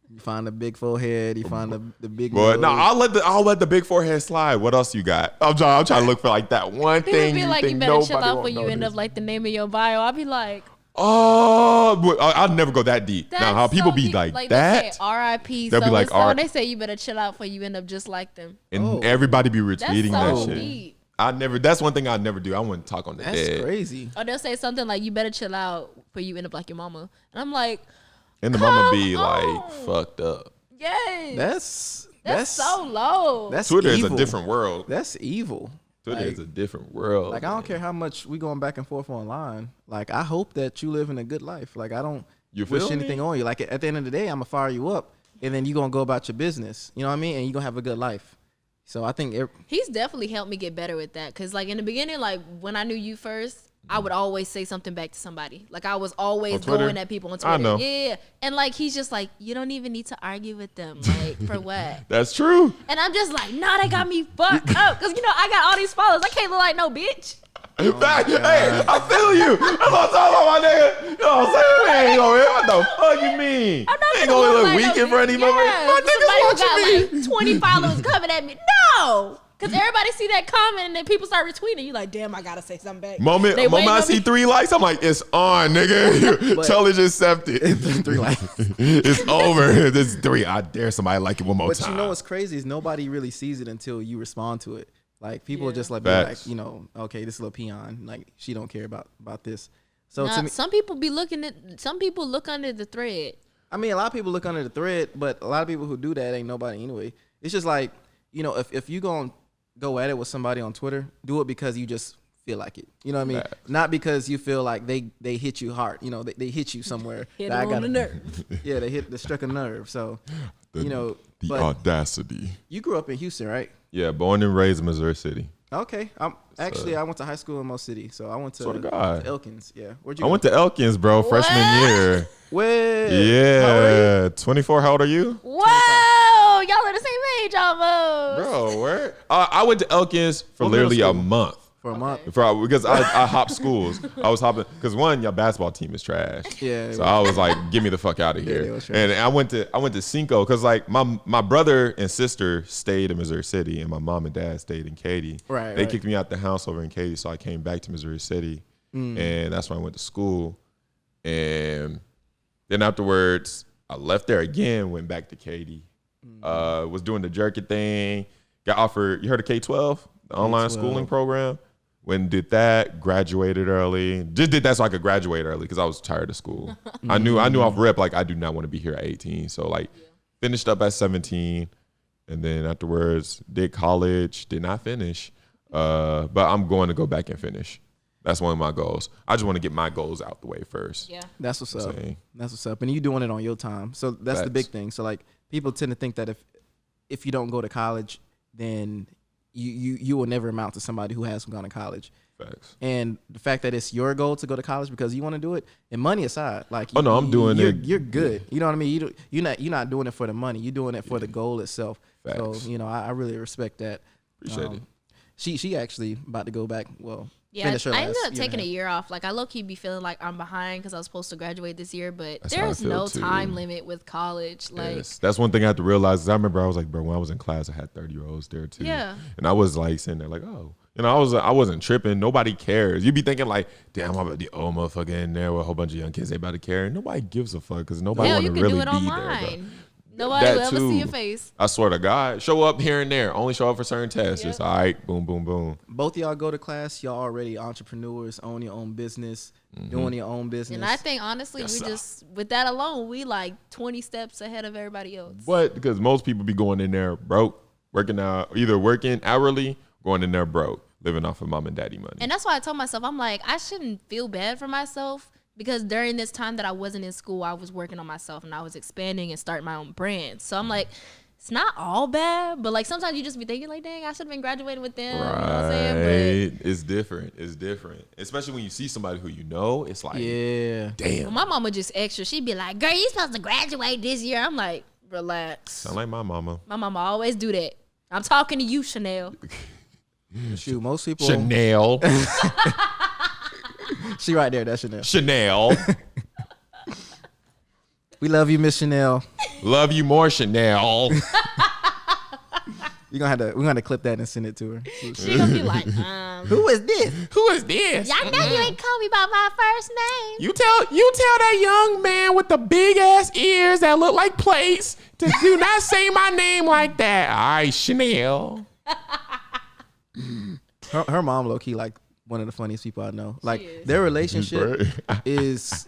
You find the big forehead. You find the big. But no, nose. I'll let the big forehead slide. What else you got? I'm trying to look for like that one People thing. be like, think you better chill nobody out won't before you end notice. up like the name of your bio. I'll be like, Oh, but I'll never go that deep. that's Now, how people so be deep. like They that, say R.I.P. They'll be like, so R- they say you better chill out before you end up just like them. and Oh. everybody be That's retweeting so that shit. deep. I never. That's one thing I never do. I wouldn't talk on the That's dead. crazy. Or they'll say something like, you better chill out before you end up like your mama. And I'm like, And the mama Come be like on. fucked up. yes. That's so low. That's Twitter is evil. a different world. That's evil. Twitter Like- is a different world. Like I don't care how much we going back and forth online. Like I hope that you live in a good life. Like I don't You wish feel me? anything on you. Like at the end of the day, I'm gonna fire you up, and then you gonna go about your business. You know what I mean? And you gonna have a good life. So I think He's definitely helped me get better with that. Cause like in the beginning, like when I knew you first, I would always say something back to somebody. Like I was always On Twitter? going at people on Twitter. I know. Yeah. And like he's just like, you don't even need to argue with them. Like for what? That's true. And I'm just like, nah, they got me fucked up. Cause you know, I got all these followers. I can't look like no bitch. Fact, hey, I feel you. That's what I'm talking about, my nigga. You know what I'm saying? We ain't gonna, what the fuck you mean? I'm not ain't gonna gonna look like weak no in front of you, bitch. my Somebody who niggas got watching me. like 20 followers coming at me. No. Cause everybody see that comment and then people start retweeting. You like, damn, I gotta say something back. Moment They waiting I on see me. 3 likes, I'm like, it's on, nigga. But- Challenge accepted. 3 likes. It's over. This is 3. I dare somebody like it one more But time. you know what's crazy is nobody really sees it until you respond to it. Like people Yeah. just like be like, Facts. you know, okay, this little peon, like she don't care about this. So Nah, to me, some people be looking at. Some people look under the thread. I mean, a lot of people look under the thread, but a lot of people who do that ain't nobody anyway. It's just like, you know, if you gonna go at it with somebody on Twitter, do it because you just feel like it. You know what I mean? Facts. Not because you feel like they hit you hard. You know, they hit you somewhere. Hit that I on gotta- the nerve. Yeah, they struck a nerve. So, The- you know, the but audacity. you grew up in Houston, right? Yeah, born and raised in Missouri City. Okay. I went to high school in Mo City, so I went to, Swear to God. to Elkins. Yeah. Where'd you I go? went to Elkins, bro, freshman What? year. Where? Yeah, 24. How old are you? Whoa, y'all are the same age almost. Bro, where? I went to Elkins for What middle literally a school? month. For a month. Because I hopped schools. I was hopping because one, your basketball team is trash. Yeah, So I was like, get me the fuck out of they here. was trash. And I went to Cinco because like my brother and sister stayed in Missouri City and my mom and dad stayed in Katy. Right, They right. kicked me out the house over in Katy, so I came back to Missouri City, Mm. and that's when I went to school. And then afterwards, I left there again, went back to Katy. Was doing the jerky thing. Got offered. You heard of K-12, the online K-12. schooling program. Went and did that. Graduated early. Just did that so I could graduate early because I was tired of school. I knew off rip like I do not want to be here at 18. So like finished up at 17, and then afterwards did college. Did not finish, but I'm going to go back and finish. That's one of my goals. I just want to get my goals out the way first. Yeah. That's what's up. Same. That's what's up. And you doing it on your time. So that's the Facts. big thing. So like people tend to think that if you don't go to college, then you will never amount to somebody who has gone to college. Facts. And the fact that it's your goal to go to college because you want to do it, and money aside, like Oh, no, I'm doing you're, it. You're good. You know what I mean? You're not doing it for the money. You're doing it for the goal itself. Facts. So you know, I really respect that. Appreciate it. She actually about to go back. Well, Yeah, finish her I ended last up year and taking a half. year off. Like I low key be feeling like I'm behind because I was supposed to graduate this year, but That's how I there's feel, no too. time limit with college. Like Yes. That's one thing I had to realize. Is I remember I was like, bro, when I was in class, I had 30-year-olds there too. Yeah. And I was like sitting there like, oh, you know, I wasn't tripping. Nobody cares. You be thinking like, damn, I'm about the old motherfucker in there with a whole bunch of young kids. They about to care. Nobody gives a fuck because nobody hell, want you to can really do it be there. Bro. online. Nobody That will ever see too. your face. I swear to God, show up here and there. Only show up for certain tests. Yep. Just all right, boom, boom, boom. Both of y'all go to class. Y'all already entrepreneurs, own your own business, doing your own business. And I think honestly, Yes, we sir. just with that alone, we like 20 steps ahead of everybody else. But because most people be going in there broke, working out, either working hourly, going in there broke, living off of mom and daddy money. And that's why I told myself, I'm like, I shouldn't feel bad for myself because during this time that I wasn't in school, I was working on myself and I was expanding and starting my own brand. So I'm like, it's not all bad, but like sometimes you just be thinking like, dang, I should have been graduating with them. Right. You know what I'm saying? But It's different. Especially when you see somebody who you know, it's like, damn. well, my mama just extra. She'd be like, girl, you supposed to graduate this year. I'm like, relax. Sound like my mama. My mama always do that. I'm talking to you, Chanel. Shoot, most people. Chanel. She right there. That's Chanel. Chanel. We love you, Miss Chanel. Love you more, Chanel. We're gonna clip that and send it to her. She gonna be like, Who is this? Who is this? y'all know you ain't call me by my first name. You tell that young man with the big ass ears that look like plates to do not say my name like that. All right, Chanel. Her mom low key like one of the funniest people I know. Like is. their relationship is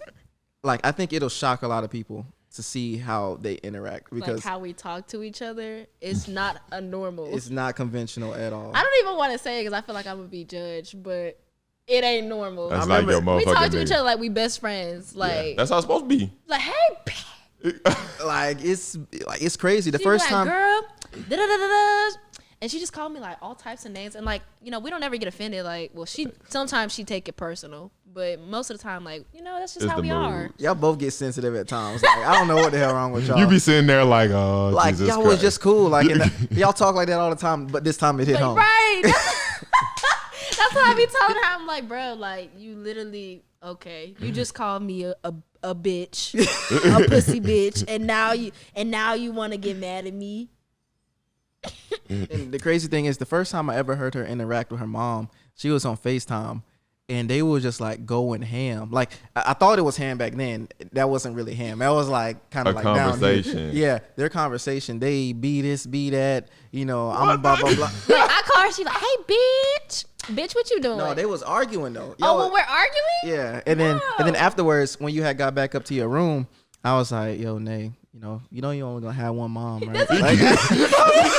like, I think it'll shock a lot of people to see how they interact because Like how we talk to each other is not a normal. it's not conventional at all. I don't even want to say it because I feel like I'm gonna be judged, but it ain't normal. That's like your motherfucking We talk to each nigga. other like we best friends. Like, That's how it's supposed to be. like hey, Like it's crazy. The she first be time like, girl, da-da-da-da-da. And she just called me like all types of names. And like, you know, we don't ever get offended. Like, well, sometimes she take it personal, but most of the time, like, you know, that's just It's how the we mood. are. y'all both get sensitive at times. Like I don't know what the hell wrong with y'all. You be sitting there like, oh, like Jesus y'all Christ. was just cool. Like y'all talk like that all the time, but this time it hit But, home. right. That's what I be telling her. I'm like, bro, like you literally, okay, you just called me a bitch, a pussy bitch, and now you want to get mad at me. And the crazy thing is, the first time I ever heard her interact with her mom, she was on FaceTime, and they were just like going ham. Like I thought it was ham back then. That wasn't really ham. That was like kind of A like down here. conversation. Yeah, their conversation. They be this, be that. You know, I'm blah blah blah. Like, I call her, she like, hey, bitch, what you doing? No, they was arguing though. oh, when we're arguing? Yeah, and then afterwards, when you had got back up to your room, I was like, yo, Nay, you only gonna have one mom, right? Like,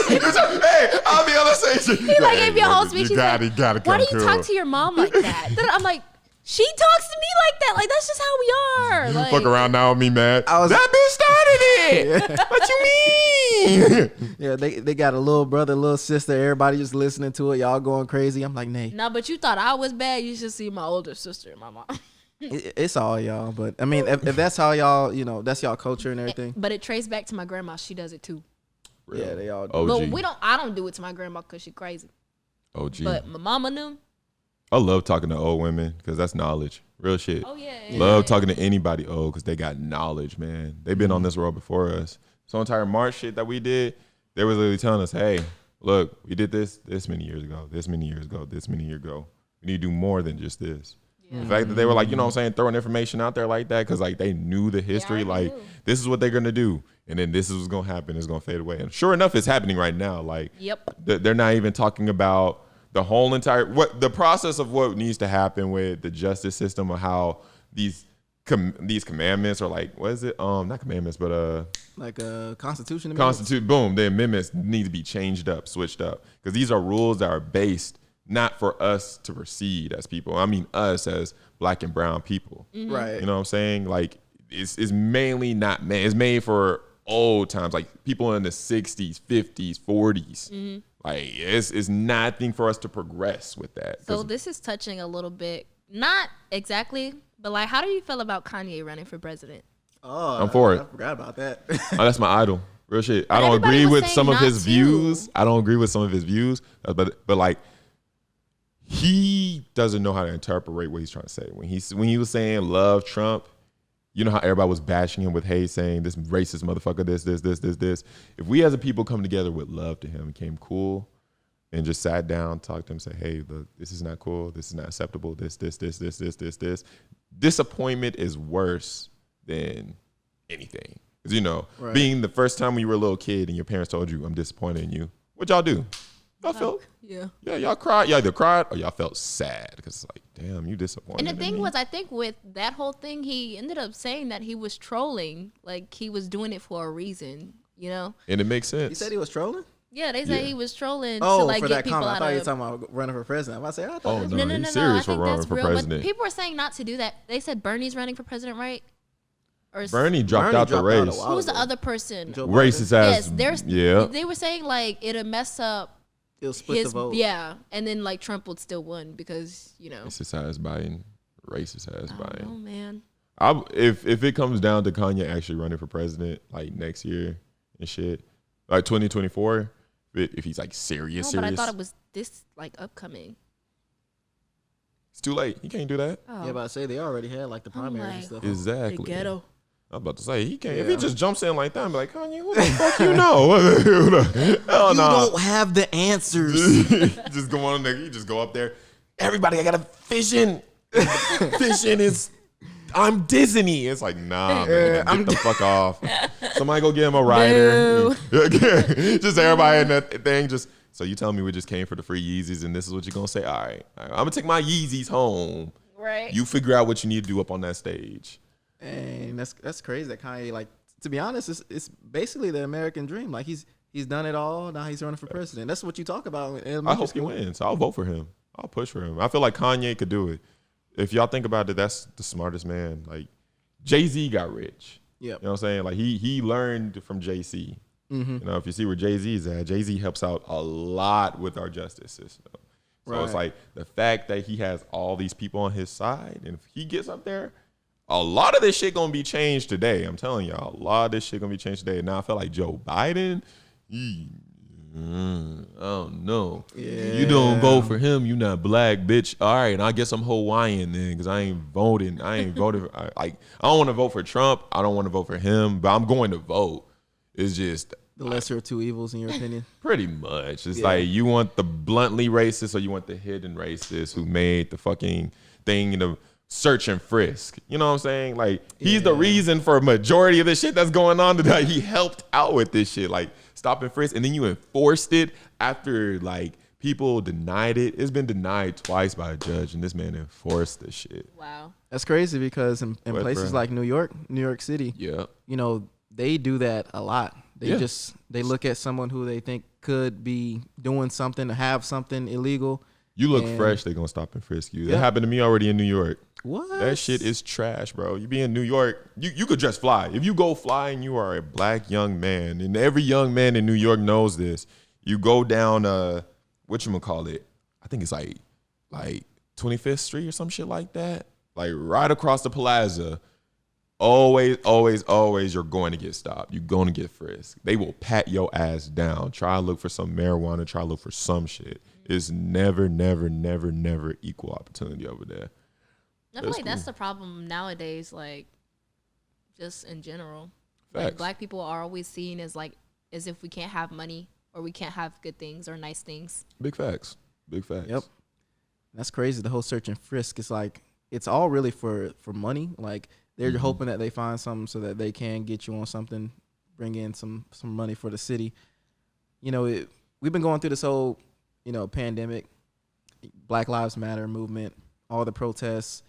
Hey, I'll be on the station. He like gave me a whole speech. He's like, gotta why do come you cool. talk to your mom like that? Then I'm like, she talks to me like that. Like, that's just how we are. Like, Fuck around now with me, man. I was- That bitch started it. What you mean? yeah, they got a little brother, little sister. Everybody just listening to it. Y'all going crazy. I'm like, Nay, no, but you thought I was bad. You should see my older sister and my mom. it's all y'all. But I mean, if that's how y'all, that's y'all culture and everything. But it traced back to my grandma. She does it too. Yeah, they all. OG. But I don't do it to my grandma because she crazy. OG. But my mama knew. I love talking to old women because that's knowledge. Real shit. Oh yeah. Love talking to anybody old because they got knowledge, man. They've been on this road before us. So entire March shit that we did, they were literally telling us, hey, look, we did this many years ago, this many years ago, this many years ago. We need to do more than just this. Yeah. The fact that they were like, you know what I'm saying, throwing information out there like that because like they knew the history, already like knew. this is what they're gonna do, and then this is what's gonna happen. It's gonna fade away, and sure enough, it's happening right now. Like, Yep. they're not even talking about the whole entire the process of what needs to happen with the justice system, or how these commandments are like, what is it? Not commandments, but like a constitution. boom, the amendments need to be changed up, switched up, because these are rules that are based not for us to proceed as people. I mean, us as black and brown people. Right. You know what I'm saying? Like, it's mainly not made. It's made for old times, like people in the 60s, 50s, 40s. Like, it's nothing for us to progress with that. So this is touching a little bit, not exactly, but like, how do you feel about Kanye running for president? Oh, I'm for it. I forgot about that. Oh, that's my idol. Real shit. I don't everybody agree was with saying some of not his to. views. I don't agree with some of his views, but like, he doesn't know how to interpret what he's trying to say. When he was saying love Trump, you know how everybody was bashing him with hate, saying this racist motherfucker, this. If we as a people come together with love to him and came cool and just sat down, talked to him, say, hey, look, this is not cool, this is not acceptable, this. Disappointment is worse than anything. Because, Right. being the first time when you were a little kid and your parents told you, I'm disappointed in you, what'd y'all do? Y'all felt, Yeah. y'all cried. Y'all either cried or y'all felt sad because it's like, damn, you disappointed. And the in thing me. was, I think with that whole thing, he ended up saying that he was trolling, like he was doing it for a reason, and it makes sense. You said he was trolling? Yeah, they say Yeah. he was trolling to Oh, like for get that people comment. I out thought you were of. talking about running for president. I said, I thought Oh, that was- no. No. he's I serious for think running that's for real. president. But people are saying not to do that. They said Bernie's running for president, right? Or Bernie dropped Bernie out the dropped out a race. while who's the ago. other person? Joe Biden. Racist ass. Yes, yeah. they were saying like it'll mess up It'll split the vote. yeah, and then like Trump would still win because Racist ass Biden. Racist ass Biden. oh man, If it comes down to Kanye actually running for president like next year and shit, like 2024, if he's like serious, but I thought it was this like upcoming. it's too late. He can't do that. Oh, Yeah, but I say they already had like the primaries and like- stuff. the Exactly. ghetto. I'm about to say he can't. If Yeah. he just jumps in like that, I'm like, Kanye, who the fuck you know? Hell You no. don't have the answers. Just go on there. You just go up there. Everybody, I got a vision. Vision is. I'm Disney. It's like, nah, man. Get the fuck off. Somebody go get him a rider. Just everybody in that thing. Just so you tell me we just came for the free Yeezys and this is what you're gonna say. All right, I'm gonna take my Yeezys home. Right. You figure out what you need to do up on that stage. And that's crazy that Kanye, like, to be honest, it's basically the American dream. Like he's done it all. Now he's running for president. That's what you talk about. I hope he wins. I'll vote for him. I'll push for him. I feel like Kanye could do it. If y'all think about it, that's the smartest man. Like Jay-Z got rich. Yeah. You know what I'm saying? Like he learned from Jay-Z. Mm-hmm. You know, if you see where Jay-Z is at, Jay-Z helps out a lot with our justice system. So it's Right. like the fact that he has all these people on his side, and if he gets up there, a lot of this shit gonna be changed today. I'm telling y'all, a lot of this shit gonna be changed today. Now I feel like Joe Biden, I don't know. Yeah. You don't vote for him, you not black, bitch. All right, and I guess I'm Hawaiian then, because I ain't voting. I ain't voting. I don't want to vote for Trump. I don't want to vote for him, but I'm going to vote. It's just The lesser of two evils, in your opinion. pretty much. It's Yeah. like you want the bluntly racist or you want the hidden racist who made the fucking thing the search and frisk. You know what I'm saying? Like he's the reason for a majority of the shit that's going on today. He helped out with this shit, like stop and frisk, and then you enforced it after like people denied it. It's been denied twice by a judge, and this man enforced the shit. Wow. That's crazy because in What, places bro? like New York City, Yeah. you know, they do that a lot. They Yeah. they look at someone who they think could be doing something, have something illegal. You look And- fresh, they gonna stop and frisk you. That Yeah. happened to me already in New York. What? That shit is trash, bro. You be in New York, you could just fly. If you go fly and you are a black young man, and every young man in New York knows this, you go down whatchamacallit, I think it's like 25th Street or some shit like that. Like right across the plaza. Always, you're going to get stopped. You're going to get frisked. They will pat your ass down. Try to look for some marijuana. Try to look for some shit. It's never equal opportunity over there. I feel That's like that's the problem nowadays, like just in general. Like Facts. black people are always seen as like as if we can't have money or we can't have good things or nice things. Big facts. Big facts. Yep. That's crazy. The whole search and frisk. It's like it's all really for money. Like they're hoping that they find something so that they can get you on something, bring in some money for the city. You know, we've been going through this whole, pandemic, Black Lives Matter movement, all the protests.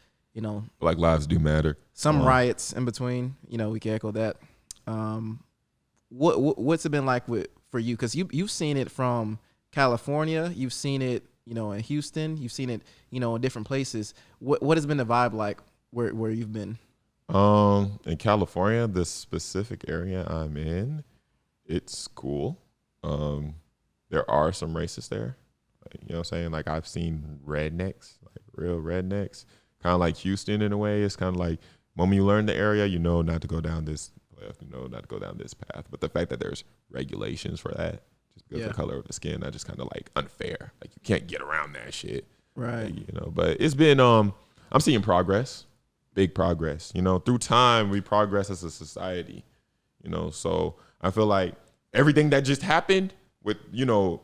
Black lives do matter. Some riots in between. We can echo that. What's it been like for you? Because you've seen it from California. You've seen it, in Houston. You've seen it, in different places. What has been the vibe like where you've been? In California, the specific area I'm in, it's cool. There are some racists there. Like, you know what I'm saying? Like I've seen rednecks, like real rednecks. Kind of like Houston in a way. It's kind of like when you learn the area, you know not to go down this path, not to go down this path. But the fact that there's regulations for that, just because of the color of the skin, that just kind of like unfair. Like you can't get around that shit. Right. Like, but it's been I'm seeing progress. Big progress. Through time we progress as a society. So I feel like everything that just happened with,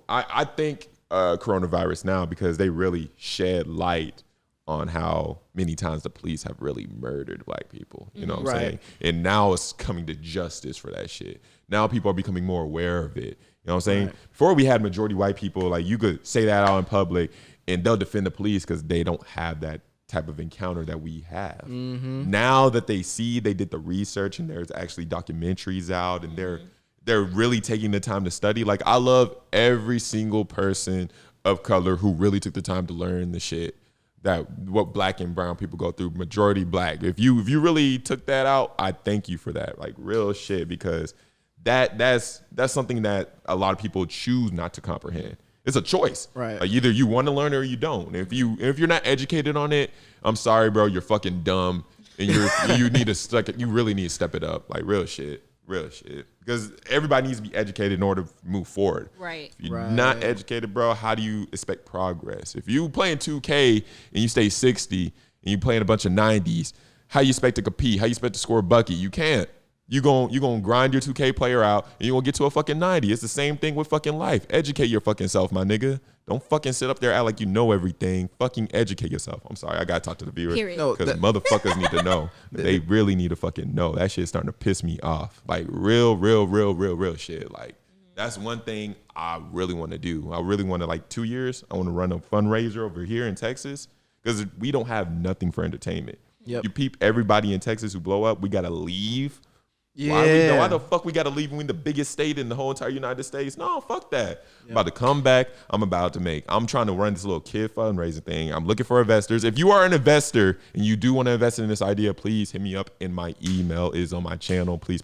I think coronavirus now because they really shed light on how many times the police have really murdered black people. You know what I'm saying? And now it's coming to justice for that shit. Now people are becoming more aware of it. You know what I'm saying? Right. Before we had majority white people, like you could say that out in public and they'll defend the police because they don't have that type of encounter that we have. Now that they did the research and there's actually documentaries out and they're really taking the time to study. Like I love every single person of color who really took the time to learn the shit that what black and brown people go through, majority black. If you really took that out, I thank you for that. Like real shit, because that's something that a lot of people choose not to comprehend. It's a choice. Right. Like either you want to learn it or you don't. If you're not educated on it, I'm sorry, bro, you're fucking dumb. And you really need to step it up. Like real shit. Because everybody needs to be educated in order to move forward. Right. If you're not educated, bro, how do you expect progress? If you playing 2K and you stay 60 and you playing a bunch of 90s, how you expect to compete? How you expect to score a bucket? You can't. You gonna grind your 2K player out and you're gonna get to a fucking 90. It's the same thing with fucking life. Educate your fucking self, my nigga. Don't fucking sit up there act like you know everything. Fucking educate yourself. I'm sorry, I gotta talk to the viewers. Because motherfuckers need to know. They really need to fucking know. That shit's starting to piss me off. Like real shit. Like that's one thing I really want to do. I really want to, like 2 years, I want to run a fundraiser over here in Texas because we don't have nothing for entertainment. Yep. You peep everybody in Texas who blow up, we gotta leave. Yeah. Why the fuck we got to leave when we the biggest state in the whole entire United States? No, fuck that. Yep. About to come back. I'm trying to run this little kid fundraising thing. I'm looking for investors. If you are an investor and you do want to invest in this idea, please hit me up. And my email is on my channel. Please.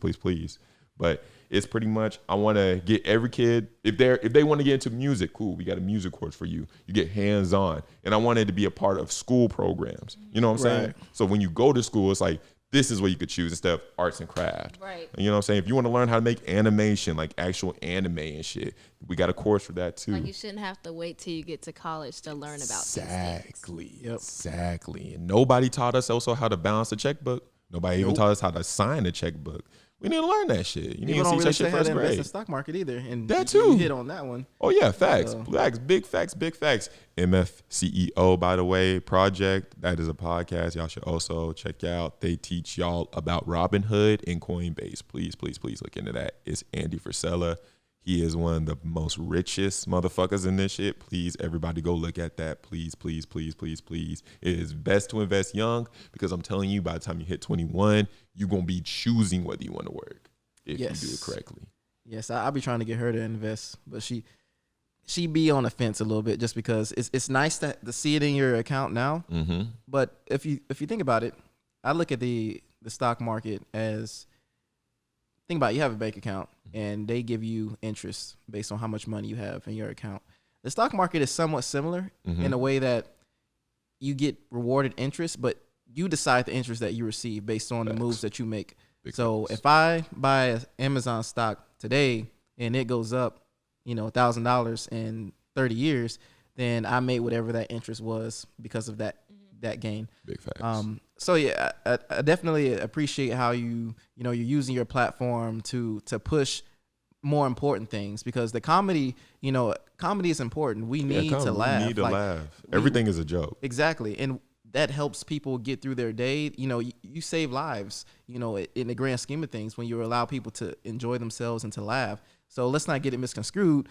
But it's pretty much, I want to get every kid, if they want to get into music, cool. We got a music course for you. You get hands-on. And I wanted to be a part of school programs. You know what I'm saying? So when you go to school, it's like, this is what you could choose instead of arts and craft. Right. You know what I'm saying? If you want to learn how to make animation, like actual anime and shit, we got a course for that too. Like you shouldn't have to wait till you get to college to learn about exactly. Yep. Exactly. And nobody taught us also how to balance a checkbook. Nobody even taught us how to sign a checkbook. We need to learn that shit. You need to see that shit first grade. Invest in the stock market either, and that too. You hit on that one. Oh yeah, facts. Big facts. MFCEO, by the way, project. That is a podcast y'all should also check out. They teach y'all about Robinhood and Coinbase. Please look into that. It's Andy Frisella. He is one of the most richest motherfuckers in this shit. Please, everybody go look at that. Please. It is best to invest young because I'm telling you, by the time you hit 21, you're going to be choosing whether you want to work if you do it correctly. Yes, I'll be trying to get her to invest, but she be on the fence a little bit just because it's nice to see it in your account now. Mm-hmm. But if you think about it, I look at the stock market as, think about it, you have a bank account and they give you interest based on how much money you have in your account. The stock market is somewhat similar in a way that you get rewarded interest, but you decide the interest that you receive based on the moves that you make. If I buy an Amazon stock today and it goes up, $1,000 in 30 years, then I made whatever that interest was because of that gain. Big facts. So yeah, I definitely appreciate how you're using your platform to push more important things, because the comedy is important. We need to laugh. We need to laugh. Everything is a joke. Exactly. And that helps people get through their day. You save lives, in the grand scheme of things when you allow people to enjoy themselves and to laugh. So let's not get it misconstrued.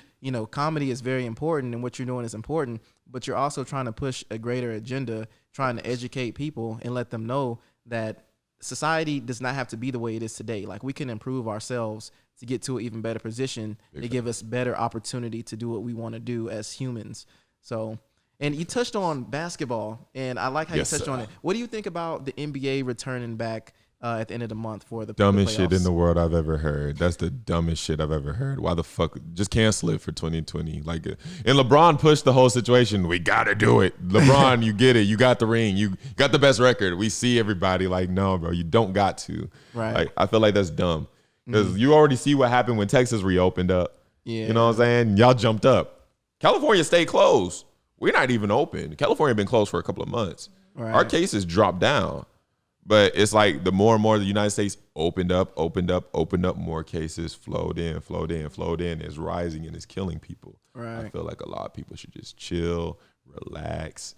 Comedy is very important and what you're doing is important, but you're also trying to push a greater agenda, trying to educate people and let them know that society does not have to be the way it is today. Like, we can improve ourselves to get to an even better position to give us better opportunity to do what we want to do as humans. So, and you touched on basketball, and I like how you touched on it. What do you think about the NBA returning back at the end of the month for the dumbest playoffs? Shit in the world I've ever heard. That's the dumbest shit I've ever heard. Why the fuck? Just cancel it for 2020. Like, and LeBron pushed the whole situation. We gotta do it. LeBron, you get it. You got the ring. You got the best record. We see everybody. Like, no, bro, you don't got to. Right. Like, I feel like that's dumb because you already see what happened when Texas reopened up. Yeah. You know what I'm saying? Y'all jumped up. California stayed closed. We're not even open. California been closed for a couple of months. Right. Our cases dropped down. But it's like the more and more the United States opened up, more cases flowed in. It's rising and it's killing people. Right. I feel like a lot of people should just chill, relax.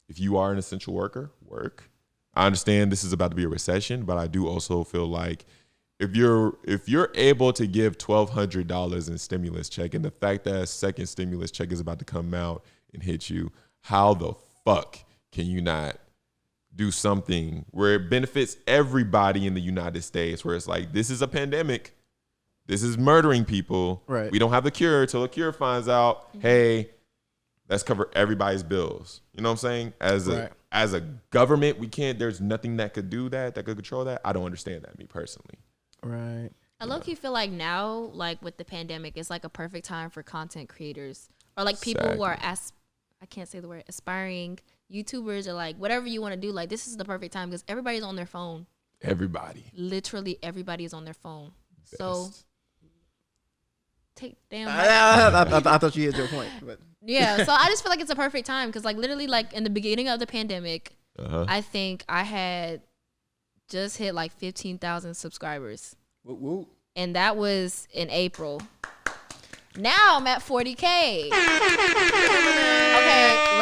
If you are an essential worker, work. I understand this is about to be a recession, but I do also feel like if you're able to give $1,200 in stimulus check, and the fact that a second stimulus check is about to come out and hit you, how the fuck can you not do something where it benefits everybody in the United States, where it's like, this is a pandemic. This is murdering people. Right. We don't have the cure till the cure finds out, hey, Let's cover everybody's bills. You know what I'm saying? As a government, we can't. There's nothing that could do that could control that. I don't understand that, me personally. Right. I low-key feel like now, like with the pandemic, it's like a perfect time for content creators or like people who are I can't say the word, aspiring YouTubers or like whatever you want to do. Like this is the perfect time because everybody's on their phone. Everybody. Literally everybody is on their phone. Best. So take damn. I thought you had your point, but yeah. So I just feel like it's a perfect time because like literally like in the beginning of the pandemic, I think I had just hit like 15,000 subscribers. Whoop, whoop. And that was in April. Now I'm at 40K. Okay,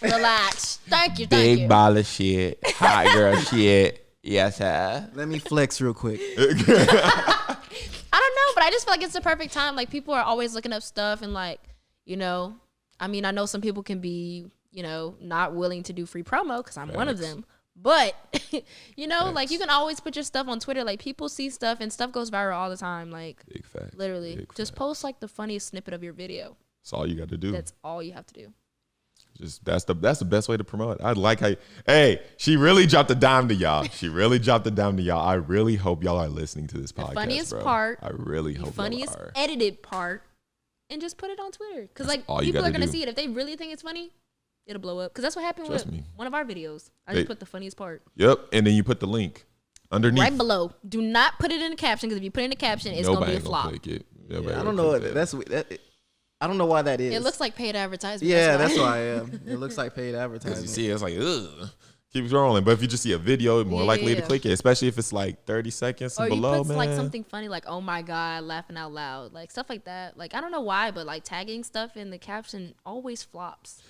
relax. Thank you. Big ball of shit. Hot girl shit. Yes, sir. Let me flex real quick. I don't know, but I just feel like it's the perfect time. Like people are always looking up stuff and like, you know, I mean, I know some people can be, you know, not willing to do free promo because I'm one of them. But, you know, like you can always put your stuff on Twitter. Like people see stuff and stuff goes viral all the time. Like big fact. Literally. Big just fact. Post like the funniest snippet of your video. That's all you got to do. That's all you have to do. Just that's the best way to promote it. I like how she really dropped a dime to y'all. I really hope y'all are listening to this podcast. The funniest bro. part. I really hope funniest y'all are. edited part. And just put it on Twitter. Because like people are gonna see it. If they really think it's funny, it'll blow up. Because that's what happened with one of our videos. I just put the funniest part. Yep. And then you put the link underneath. Right below. Do not put it in the caption because if you put it in the caption, it's going to be a flop. Yeah, I don't know. I don't know why that is. It looks like paid advertisement. Yeah, that's why I am. It looks like paid advertisement. You see, it's like, ugh. Keep scrolling. But if you just see a video, you're more likely to click it, especially if it's like 30 seconds and below, you put like something funny, like, oh my God, laughing out loud. Like stuff like that. Like, I don't know why, but like tagging stuff in the caption always flops.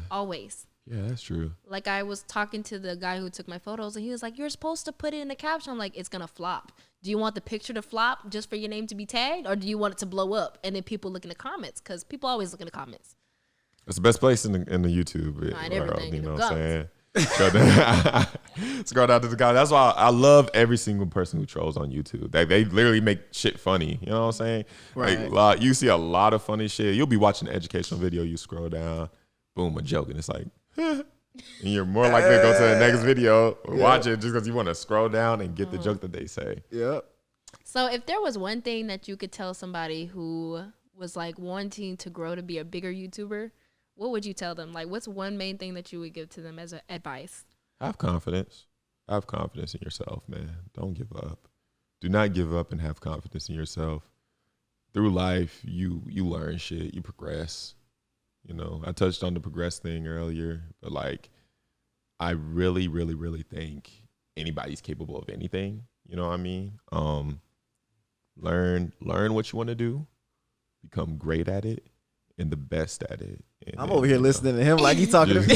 Always. Yeah, that's true. Like I was talking to the guy who took my photos and he was like, you're supposed to put it in the caption. I'm like, it's going to flop. Do you want the picture to flop just for your name to be tagged? Or do you want it to blow up? And then people look in the comments because people always look in the comments. It's the best place in the YouTube everything, you know what I'm saying? Scroll down to the comments. That's why I love every single person who trolls on YouTube. They literally make shit funny. You know what I'm saying? Right. Like, you see a lot of funny shit. You'll be watching an educational video. You scroll down, boom, a joke. And it's like, and you're more likely to go to the next video or watch it just because you want to scroll down and get the joke that they say. Yep. So if there was one thing that you could tell somebody who was like wanting to grow to be a bigger YouTuber, what would you tell them? Like, what's one main thing that you would give to them as advice? Have confidence. Have confidence in yourself, man. Don't give up. Do not give up and have confidence in yourself. Through life, you learn shit. You progress. You know, I touched on the progress thing earlier, but like, I really, really, really think anybody's capable of anything. You know what I mean? Learn what you want to do, become great at it, and the best at it. And I'm over here listening to him like he's talking to me.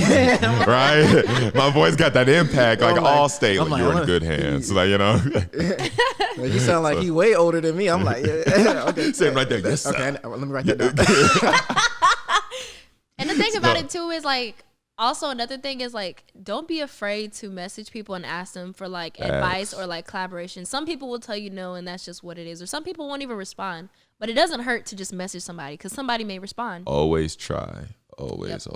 Right? My voice got that impact, like all state. Like, you're in good hands. So like, you know. You sound like he way older than me. I'm like, okay. Sitting right there. Yes, sir. Okay, let me write that down. And the thing about it too is like, also another thing is like, don't be afraid to message people and ask them for like advice or like collaboration. Some people will tell you no, and that's just what it is. Or some people won't even respond. But it doesn't hurt to just message somebody because somebody may respond. Always try. Always.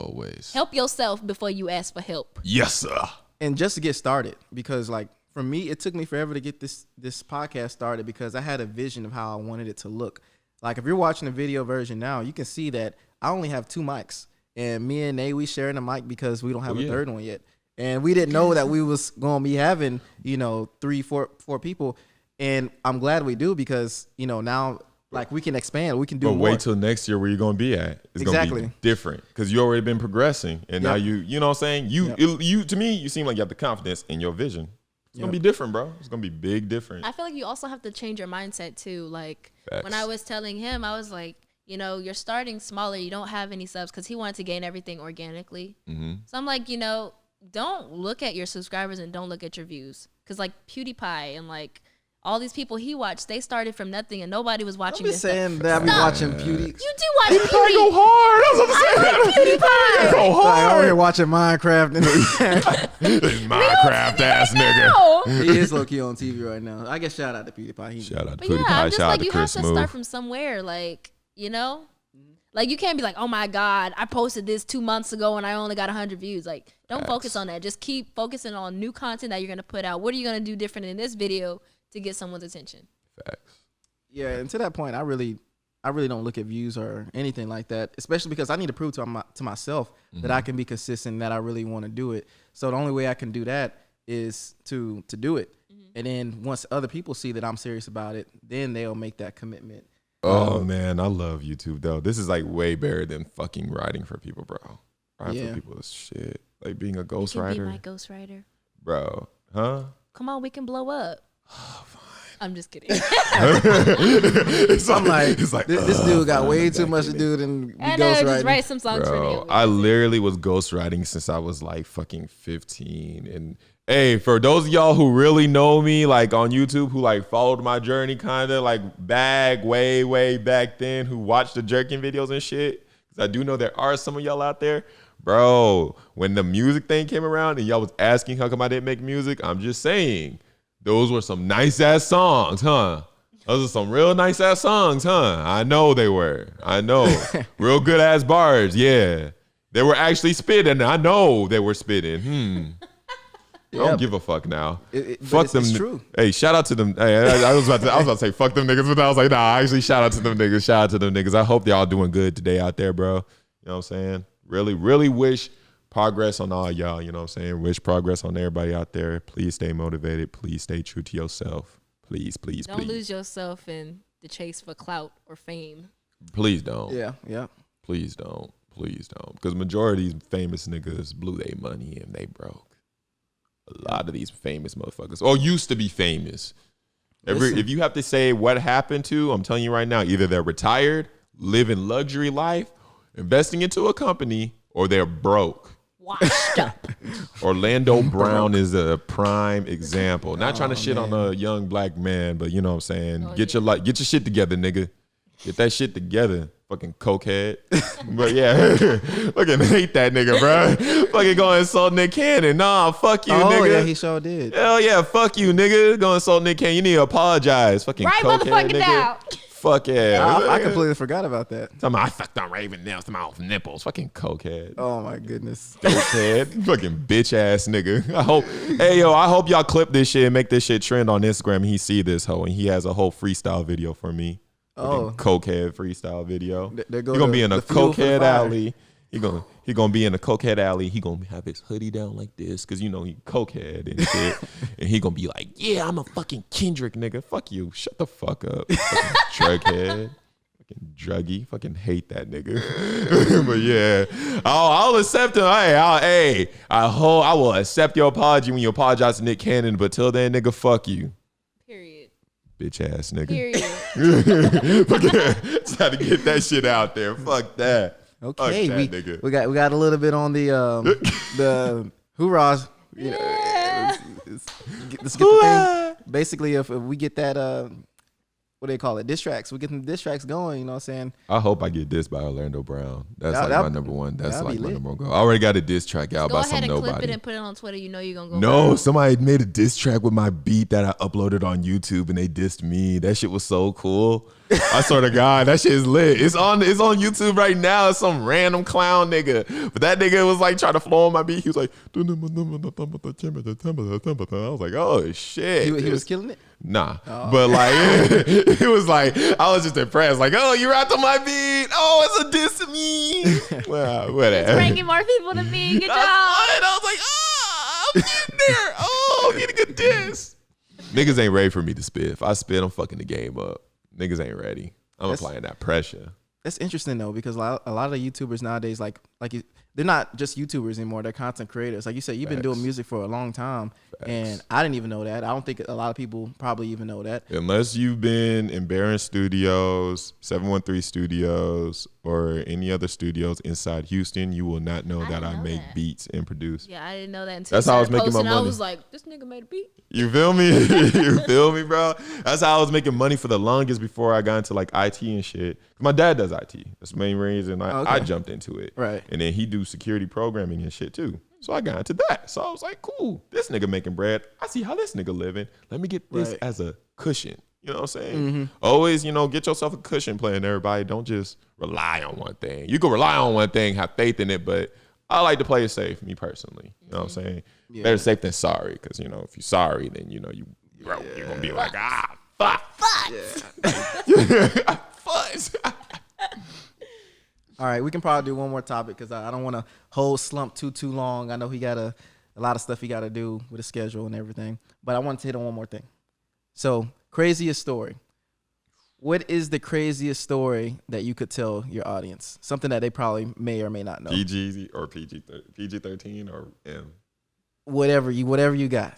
Help yourself before you ask for help. Yes, sir. And just to get started, because like for me, it took me forever to get this podcast started because I had a vision of how I wanted it to look. Like if you're watching the video version now, you can see that I only have 2 mics. And me and Nate, we sharing a mic because we don't have a third one yet. And we didn't know that we was going to be having, 3, 4 people. And I'm glad we do because, now like we can expand, we can do more. But wait till next year where you're going to be at. It's going to be different because you already been progressing. And now you know what I'm saying? You to me, you seem like you have the confidence in your vision. It's going to be different, bro. It's going to be big different. I feel like you also have to change your mindset too. Like when I was telling him, I was like, you're starting smaller. You don't have any subs because he wanted to gain everything organically. Mm-hmm. So I'm like, don't look at your subscribers and don't look at your views. Because like PewDiePie and like all these people he watched, they started from nothing and nobody was watching this stuff. I'm saying that I be watching Pewdie. You do watch PewDiePie. Go hard. That's what I'm saying. PewDiePie. Go hard. Like, I'm here watching Minecraft. This Minecraft ass nigga. He is low-key on TV right now. I guess shout out to PewDiePie. Shout out to PewDiePie. PewDiePie. I'm just Shout out like, to you Chris have to Smooth. start from somewhere. Like, Like, you can't be like, oh my God, I posted this 2 months ago and I only got 100 views. Like, don't focus on that. Just keep focusing on new content that you're going to put out. What are you going to do different in this video to get someone's attention? Facts. Yeah, and to that point, I really don't look at views or anything like that, especially because I need to prove to myself that I can be consistent and that I really want to do it. So the only way I can do that is to do it. And then once other people see that I'm serious about it, then they'll make that commitment. Oh man, I love YouTube though. This is like way better than fucking writing for people, bro. Writing for people is shit. Like being a ghostwriter. Be my ghostwriter, bro. Huh? Come on, we can blow up. I'm just kidding. I'm like, this dude got way too much to do than be ghostwriting. Just write some songs for me. I literally was ghostwriting since I was like fucking 15. And hey, for those of y'all who really know me, like on YouTube, who like followed my journey kind of like way back then, who watched the jerking videos and shit, because I do know there are some of y'all out there. Bro, when the music thing came around and y'all was asking how come I didn't make music, I'm just saying, those were some nice ass songs, huh? Those are some real nice ass songs, huh? I know they were. I know. Real good ass bars, yeah. They were actually spitting. I know they were spitting. I don't give a fuck now. Fuck them. It's true. Hey, shout out to them. Hey, I was about to say fuck them niggas, but I was like, nah, actually shout out to them niggas. Shout out to them niggas. I hope y'all doing good today out there, bro. You know what I'm saying? Really wish progress on all y'all. You know what I'm saying? Wish progress on everybody out there. Please stay motivated. Please stay true to yourself. Please. Don't lose yourself in the chase for clout or fame. Please don't. Yeah. Please don't. Because majority of these famous niggas blew their money and they broke. A lot of these famous motherfuckers, or used to be famous. If you have to say what happened to, I'm telling you right now, either they're retired, living luxury life, investing into a company, or they're broke. Washed up. Orlando Brown is a prime example. Not trying to shit on a young black man, but you know what I'm saying. Get your shit together, nigga. Get that shit together, fucking cokehead. But yeah, fucking hate that nigga, bro. Fucking go insult Nick Cannon. Nah, fuck you, nigga. Oh yeah, he sure did. Hell yeah, fuck you, nigga. Go insult Nick Cannon. You need to apologize, fucking right, cokehead, motherfucking nigga. down. Fuck yeah. I completely forgot about that. Talking about I fucked on Raven nails to my own nipples. Fucking cokehead. Oh my goodness. Cokehead. Fucking bitch ass nigga. I hope y'all clip this shit and make this shit trend on Instagram and he see this hoe and he has a whole freestyle video for me. Cokehead freestyle video. He's gonna be in a cokehead alley. He gonna be in a cokehead alley. He gonna have his hoodie down like this because you know he cokehead and shit. And he gonna be like, yeah, I'm a fucking Kendrick nigga. Fuck you. Shut the fuck up. Fucking drughead. Fucking druggy. Fucking hate that nigga. But yeah, I'll accept him. I will accept your apology when you apologize to Nick Cannon. But till then, nigga, fuck you. Period. Bitch ass nigga. Period. Try to get that shit out there. Fuck that. Okay, Fuck that nigga. we got a little bit on the hoorahs. You know, let's get the thing. Basically, if we get that what do they call it? Diss tracks. We get the diss tracks going. You know what I'm saying? I hope I get dissed by Orlando Brown. That's my number one. That's like my number one goal. I already got a diss track out by some nobody. Go ahead and clip it and put it on Twitter. You know you're gonna go. No, viral. Somebody made a diss track with my beat that I uploaded on YouTube, and they dissed me. That shit was so cool. I swear to God, that shit is lit. It's on YouTube right now. It's some random clown nigga, but that nigga was like trying to flow on my beat. He was like, I was like, oh shit. He was killing it. Nah, but like it was like I was just impressed. Like, oh, you rapped on my beat. Oh, it's a diss to me. Well, whatever. It's bringing more people to me. Good job. I was like, I'm getting there. I'm getting a diss. Niggas ain't ready for me to spit. If I spit, I'm fucking the game up. Niggas ain't ready. I'm applying that pressure. That's interesting though, because a lot of YouTubers nowadays, they're not just YouTubers anymore. They're content creators. Like you said, you've been doing music for a long time, and I didn't even know that. I don't think a lot of people probably even know that. Unless you've been in Barron Studios, 713 Studios, or any other studios inside Houston, you will not know that I make beats and produce. Yeah, I didn't know that until that's how I was making my money. I was like, this nigga made a beat. You feel me? You feel me, bro? That's how I was making money for the longest before I got into like IT and shit. My dad does IT. That's the main reason I jumped into it. Right. And then he do security programming and shit too. So I got into that. So I was like, cool, this nigga making bread. I see how this nigga living. Let me get this as a cushion. You know what I'm saying? Always, get yourself a cushion playing everybody. Don't just rely on one thing. You can rely on one thing, have faith in it, but I like to play it safe, me personally. You know what I'm saying? Yeah. Better safe than sorry, because, if you're sorry, then, you're going to be like, fuck. Yeah. Fuzz. All right, we can probably do one more topic because I don't want to hold Slump too long. I know he got a lot of stuff he got to do with his schedule and everything, but I want to hit on one more thing. So, craziest story. What is the craziest story that you could tell your audience? Something that they probably may or may not know. PG or PG-13 or M? Whatever you got.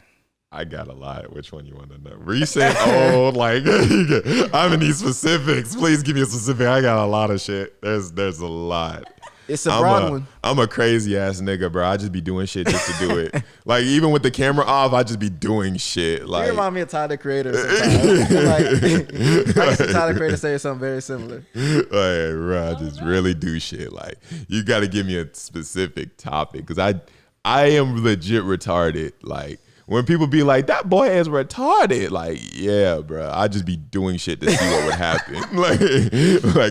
I got a lot. Which one you want to know? Recent, old, I'm in these specifics. Please give me a specific. I got a lot of shit. There's a lot. It's a broad one. I'm a crazy ass nigga, bro. I just be doing shit just to do it. Even with the camera off, I just be doing shit. You remind me of Tyler, the Creator sometimes. I see Tyler, the Creator say something very similar. Bro, I just really do shit. You got to give me a specific topic because I am legit retarded. When people be like, that boy is retarded, yeah, bro. I just be doing shit to see what would happen.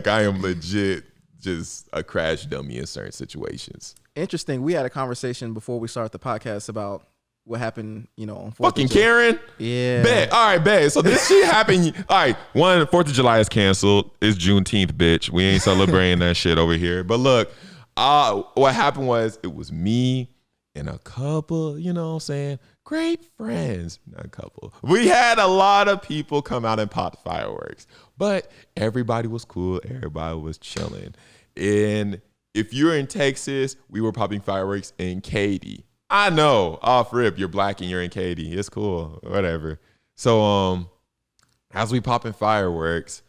I am legit just a crash dummy in certain situations. Interesting. We had a conversation before we started the podcast about what happened, on 4th fucking Karen. Yeah. Bet. All right, bet. So this shit happened. All right, 4th of July is canceled. It's Juneteenth, bitch. We ain't celebrating that shit over here. But look, what happened was it was me and a couple, great friends. Not a couple. We had a lot of people come out and pop fireworks. But everybody was cool. Everybody was chilling. And if you're in Texas, we were popping fireworks in Katy. I know, off rip, you're black and you're in Katy. It's cool, whatever. So as we popping fireworks,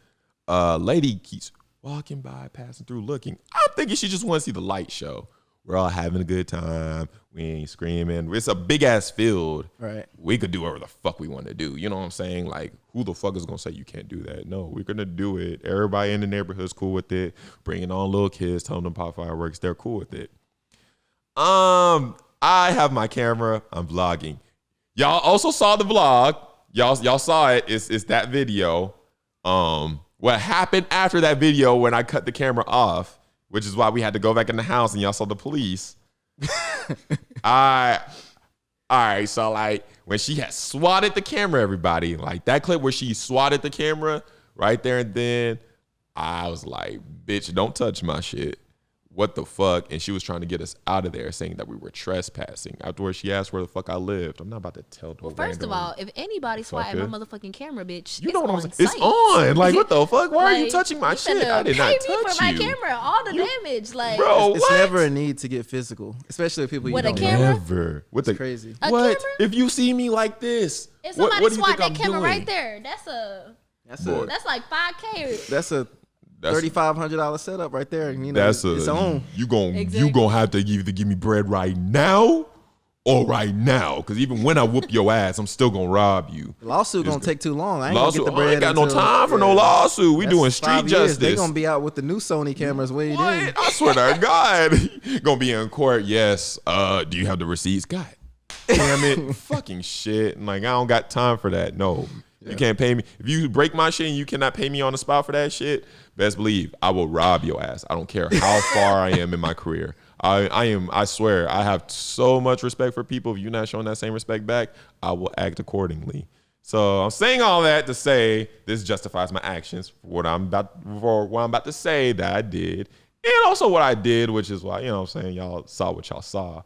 a lady keeps walking by, passing through, looking. I'm thinking she just wants to see the light show. We're all having a good time. We ain't screaming. It's a big ass field. Right. We could do whatever the fuck we want to do. You know what I'm saying? Who the fuck is gonna say you can't do that? No, we're gonna do it. Everybody in the neighborhood's cool with it. Bringing on little kids, telling them to pop fireworks. They're cool with it. I have my camera. I'm vlogging. Y'all also saw the vlog. Y'all saw it. It's that video. What happened after that video when I cut the camera off, which is why we had to go back in the house and y'all saw the police. All right, so when she had swatted the camera, everybody, that clip where she swatted the camera right there and then, I was like, bitch, don't touch my shit. What the fuck? And she was trying to get us out of there, saying that we were trespassing. Afterwards, she asked where the fuck I lived. I'm not about to tell the first of all, if anybody swatted my motherfucking camera, bitch, you know what I'm saying? It's on. What the fuck? Why are you touching my shit? I did not touch you. For my camera, all the damage, bro. It's never a need to get physical, especially with people you don't know. Never. It's crazy. What? If you see me like this, if somebody what do you swat think that camera doing? right there, that's like $5K. That's a $3,500 setup right there. It's on. You gonna have to either give me bread right now or right now, because even when I whoop your ass, I'm still gonna rob you. The lawsuit gonna take too long. I ain't gonna get the bread. I ain't got no time for no lawsuit. We doing street justice. They're gonna be out with the new Sony cameras. What are you doing? I swear to God, gonna be in court. Yes. Do you have the receipts? God damn it, fucking shit. I don't got time for that. No. You can't pay me. If you break my shit and you cannot pay me on the spot for that shit, best believe I will rob your ass. I don't care how far I am in my career. I swear, I have so much respect for people. If you're not showing that same respect back, I will act accordingly. So I'm saying all that to say this justifies my actions for what I'm about to say that I did. And also what I did, which is why, y'all saw what y'all saw.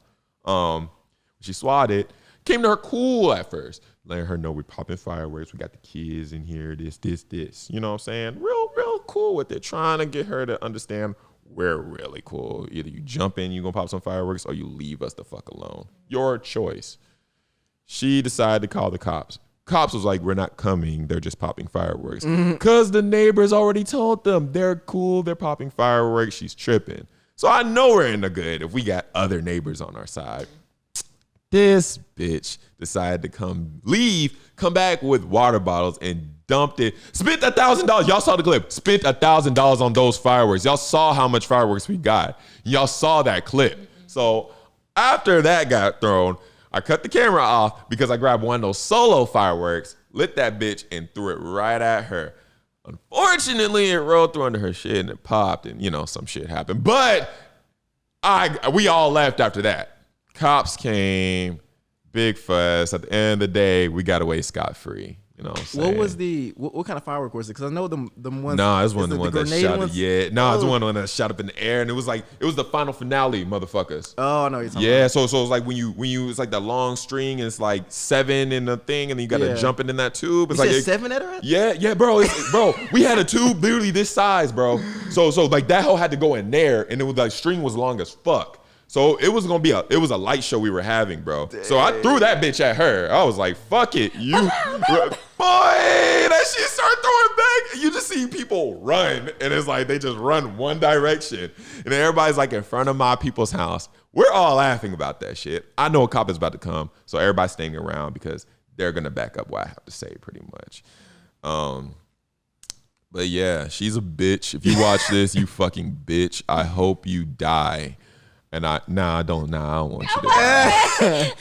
She swatted, came to her cool at first. Letting her know we're popping fireworks. We got the kids in here, this. You know what I'm saying? Real cool with it. Trying to get her to understand we're really cool. Either you jump in, you gonna pop some fireworks, or you leave us the fuck alone. Your choice. She decided to call the cops. Cops was like, we're not coming. They're just popping fireworks. Because the neighbors already told them they're cool. They're popping fireworks. She's tripping. So I know we're in the good if we got other neighbors on our side. This bitch decided to come back with water bottles and dumped it. Spent $1,000. Y'all saw the clip. Spent $1,000 on those fireworks. Y'all saw how much fireworks we got. Y'all saw that clip. So after that got thrown, I cut the camera off because I grabbed one of those solo fireworks, lit that bitch, and threw it right at her. Unfortunately, it rolled through under her shit and it popped, and some shit happened. But we all left after that. Cops came, big fuss. At the end of the day, we got away scot-free. You know what I'm saying? What was what kind of firework was it? Because I know them ones. Nah, it was one of the ones that shot ones? it. Yeah, no, it was one of the ones that shot up in the air, and it was the final finale, motherfuckers. Oh no, you're talking yeah. about. So it's like when you it's like that long string, and it's like 7 in the thing, and then you got to jump in that tube. It's you like said 7 at her? Yeah, bro. Bro, we had a tube literally this size, bro. So like that hoe had to go in there, and it was like string was long as fuck. So it was gonna be a light show we were having, bro. Dang. So I threw that bitch at her. I was like, fuck it, you boy, that shit started throwing back. You just see people run, and it's like they just run one direction. And then everybody's like in front of my people's house. We're all laughing about that shit. I know a cop is about to come, so everybody's staying around because they're gonna back up what I have to say pretty much. But yeah, she's a bitch. If you watch this, you fucking bitch. I hope you die. And I don't want you to die.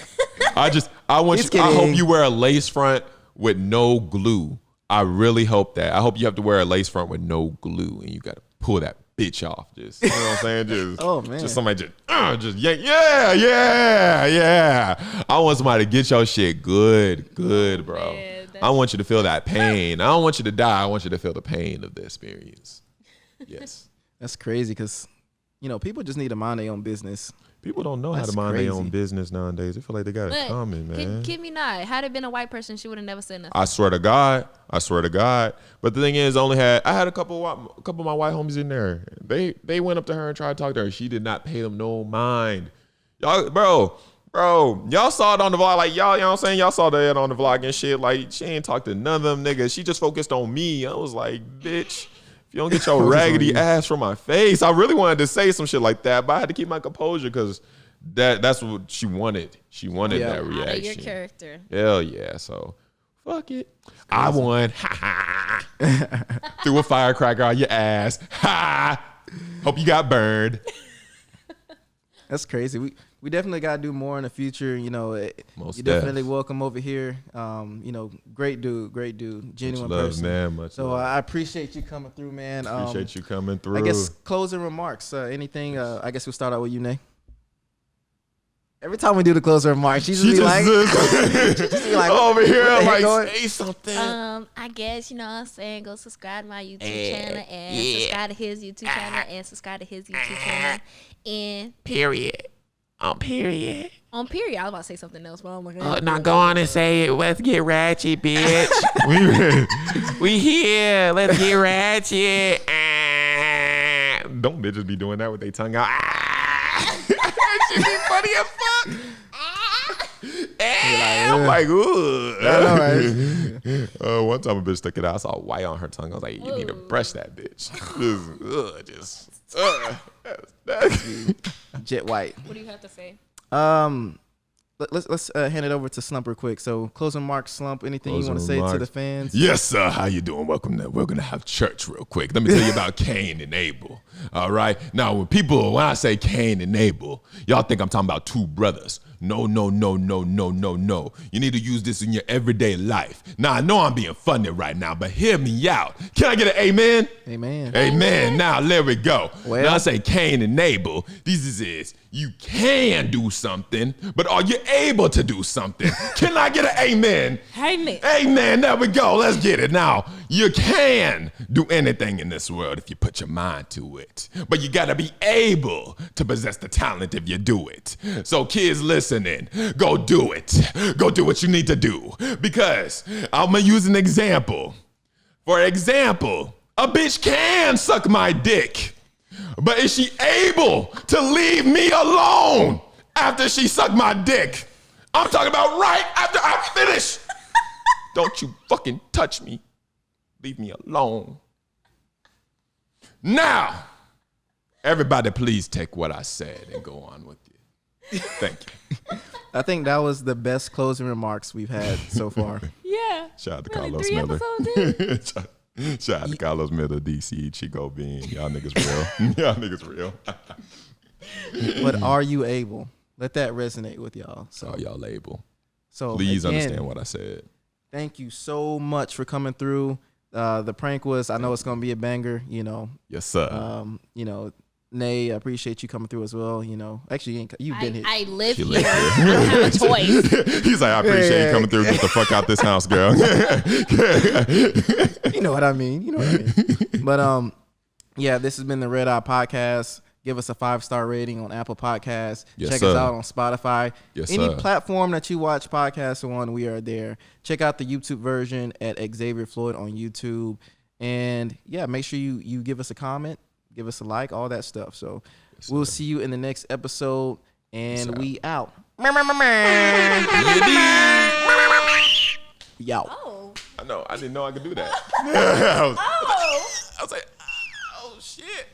I hope you wear a lace front with no glue. I really hope that. I hope you have to wear a lace front with no glue, and you got to pull that bitch off. Just, you know what I'm saying? Just, oh man, just somebody yeah. I want somebody to get your shit good, bro. Man, I want you to feel that pain. I don't want you to die. I want you to feel the pain of the experience. Yes, that's crazy because. People just need to mind their own business. People don't know how to mind their own business nowadays. They feel like they got it coming, man. Kid me not. Had it been a white person, she would have never said nothing. I swear to God. But the thing is, I had a couple of my white homies in there. They went up to her and tried to talk to her. She did not pay them no mind. Y'all, bro, y'all saw it on the vlog. Like, y'all, you know what I'm saying? Y'all saw that on the vlog and shit. Like, she ain't talked to none of them niggas. She just focused on me. I was like, bitch. You don't get your raggedy ass from my face. I really wanted to say some shit like that, but I had to keep my composure because that's what she wanted. She wanted that reaction. Out of your character. Hell yeah. So fuck it. I won. Threw a firecracker on your ass. Hope you got burned. That's crazy. We definitely got to do more in the future. Most you're definitely welcome over here. Great dude, genuine person. Man, much so love. I appreciate you coming through, man. Appreciate you coming through. I guess closing remarks. Anything? I guess we'll start out with you, Nay. Every time we do the closing remarks, she just be like over here, like say something. I guess what I'm saying. Go subscribe to my YouTube channel and subscribe to his YouTube channel and subscribe to his YouTube channel. And period. On period. I was about to say something else, but I'm like, now go on and say it. Let's get ratchet, bitch. we here. Let's get ratchet. Don't bitches be doing that with their tongue out. That should be funny as fuck. I'm like, ooh. I know, right? One time a bitch stuck it out. I saw white on her tongue. I was like, you need to brush that bitch. Jet white. What do you have to say? Let's hand it over to Slump real quick. So closing remarks, Slump. Anything you want to say to the fans? Yes, sir. How you doing? Welcome. We're gonna have church real quick. Let me tell you about Cain and Abel. All right. Now, when I say Cain and Abel, y'all think I'm talking about two brothers. No. You need to use this in your everyday life. Now, I know I'm being funny right now, but hear me out. Can I get an amen? Amen. Amen. Now, there we go. Well, now, I say Cain and Abel. This is you can do something, but are you able to do something? Can I get an amen? Amen. Amen. There we go. Let's get it. Now, you can do anything in this world if you put your mind to it, but you got to be able to possess the talent if you do it. So kids listening, go do it. Go do what you need to do, because I'm going to use an example. For example, a bitch can suck my dick, but is she able to leave me alone after she sucked my dick? I'm talking about right after I finish. Don't you fucking touch me. Leave me alone. Now, everybody please take what I said and go on with it. Thank you. I think that was the best closing remarks we've had so far. Yeah. Shout out to Really, Carlos 3 Miller. episodes in? Shout out to Carlos Miller, DC, Chico Bean. Y'all niggas real. Y'all niggas real. But are you able? Let that resonate with y'all. So y'all able. So please again, understand what I said. thank you so much for coming through. The prank was, I know it's gonna be a banger. Yes, sir. Nay, I appreciate you coming through as well. Actually, you've been here. I live She here. lives I don't have a choice. He's like, I appreciate you coming through. Get the fuck out this house, girl. You know what I mean. But yeah, this has been the Red Eye Podcast. Give us a 5-star rating on Apple Podcasts. Yes, Check sir. us out on Spotify. Yes, Any sir. platform that you watch podcasts on, we are there. Check out the YouTube version at Xavier Floyd on YouTube. And yeah, make sure you give us a comment, give us a like, all that stuff. So we'll see you in the next episode. And we out. Yo. Oh. I know. I didn't know I could do that.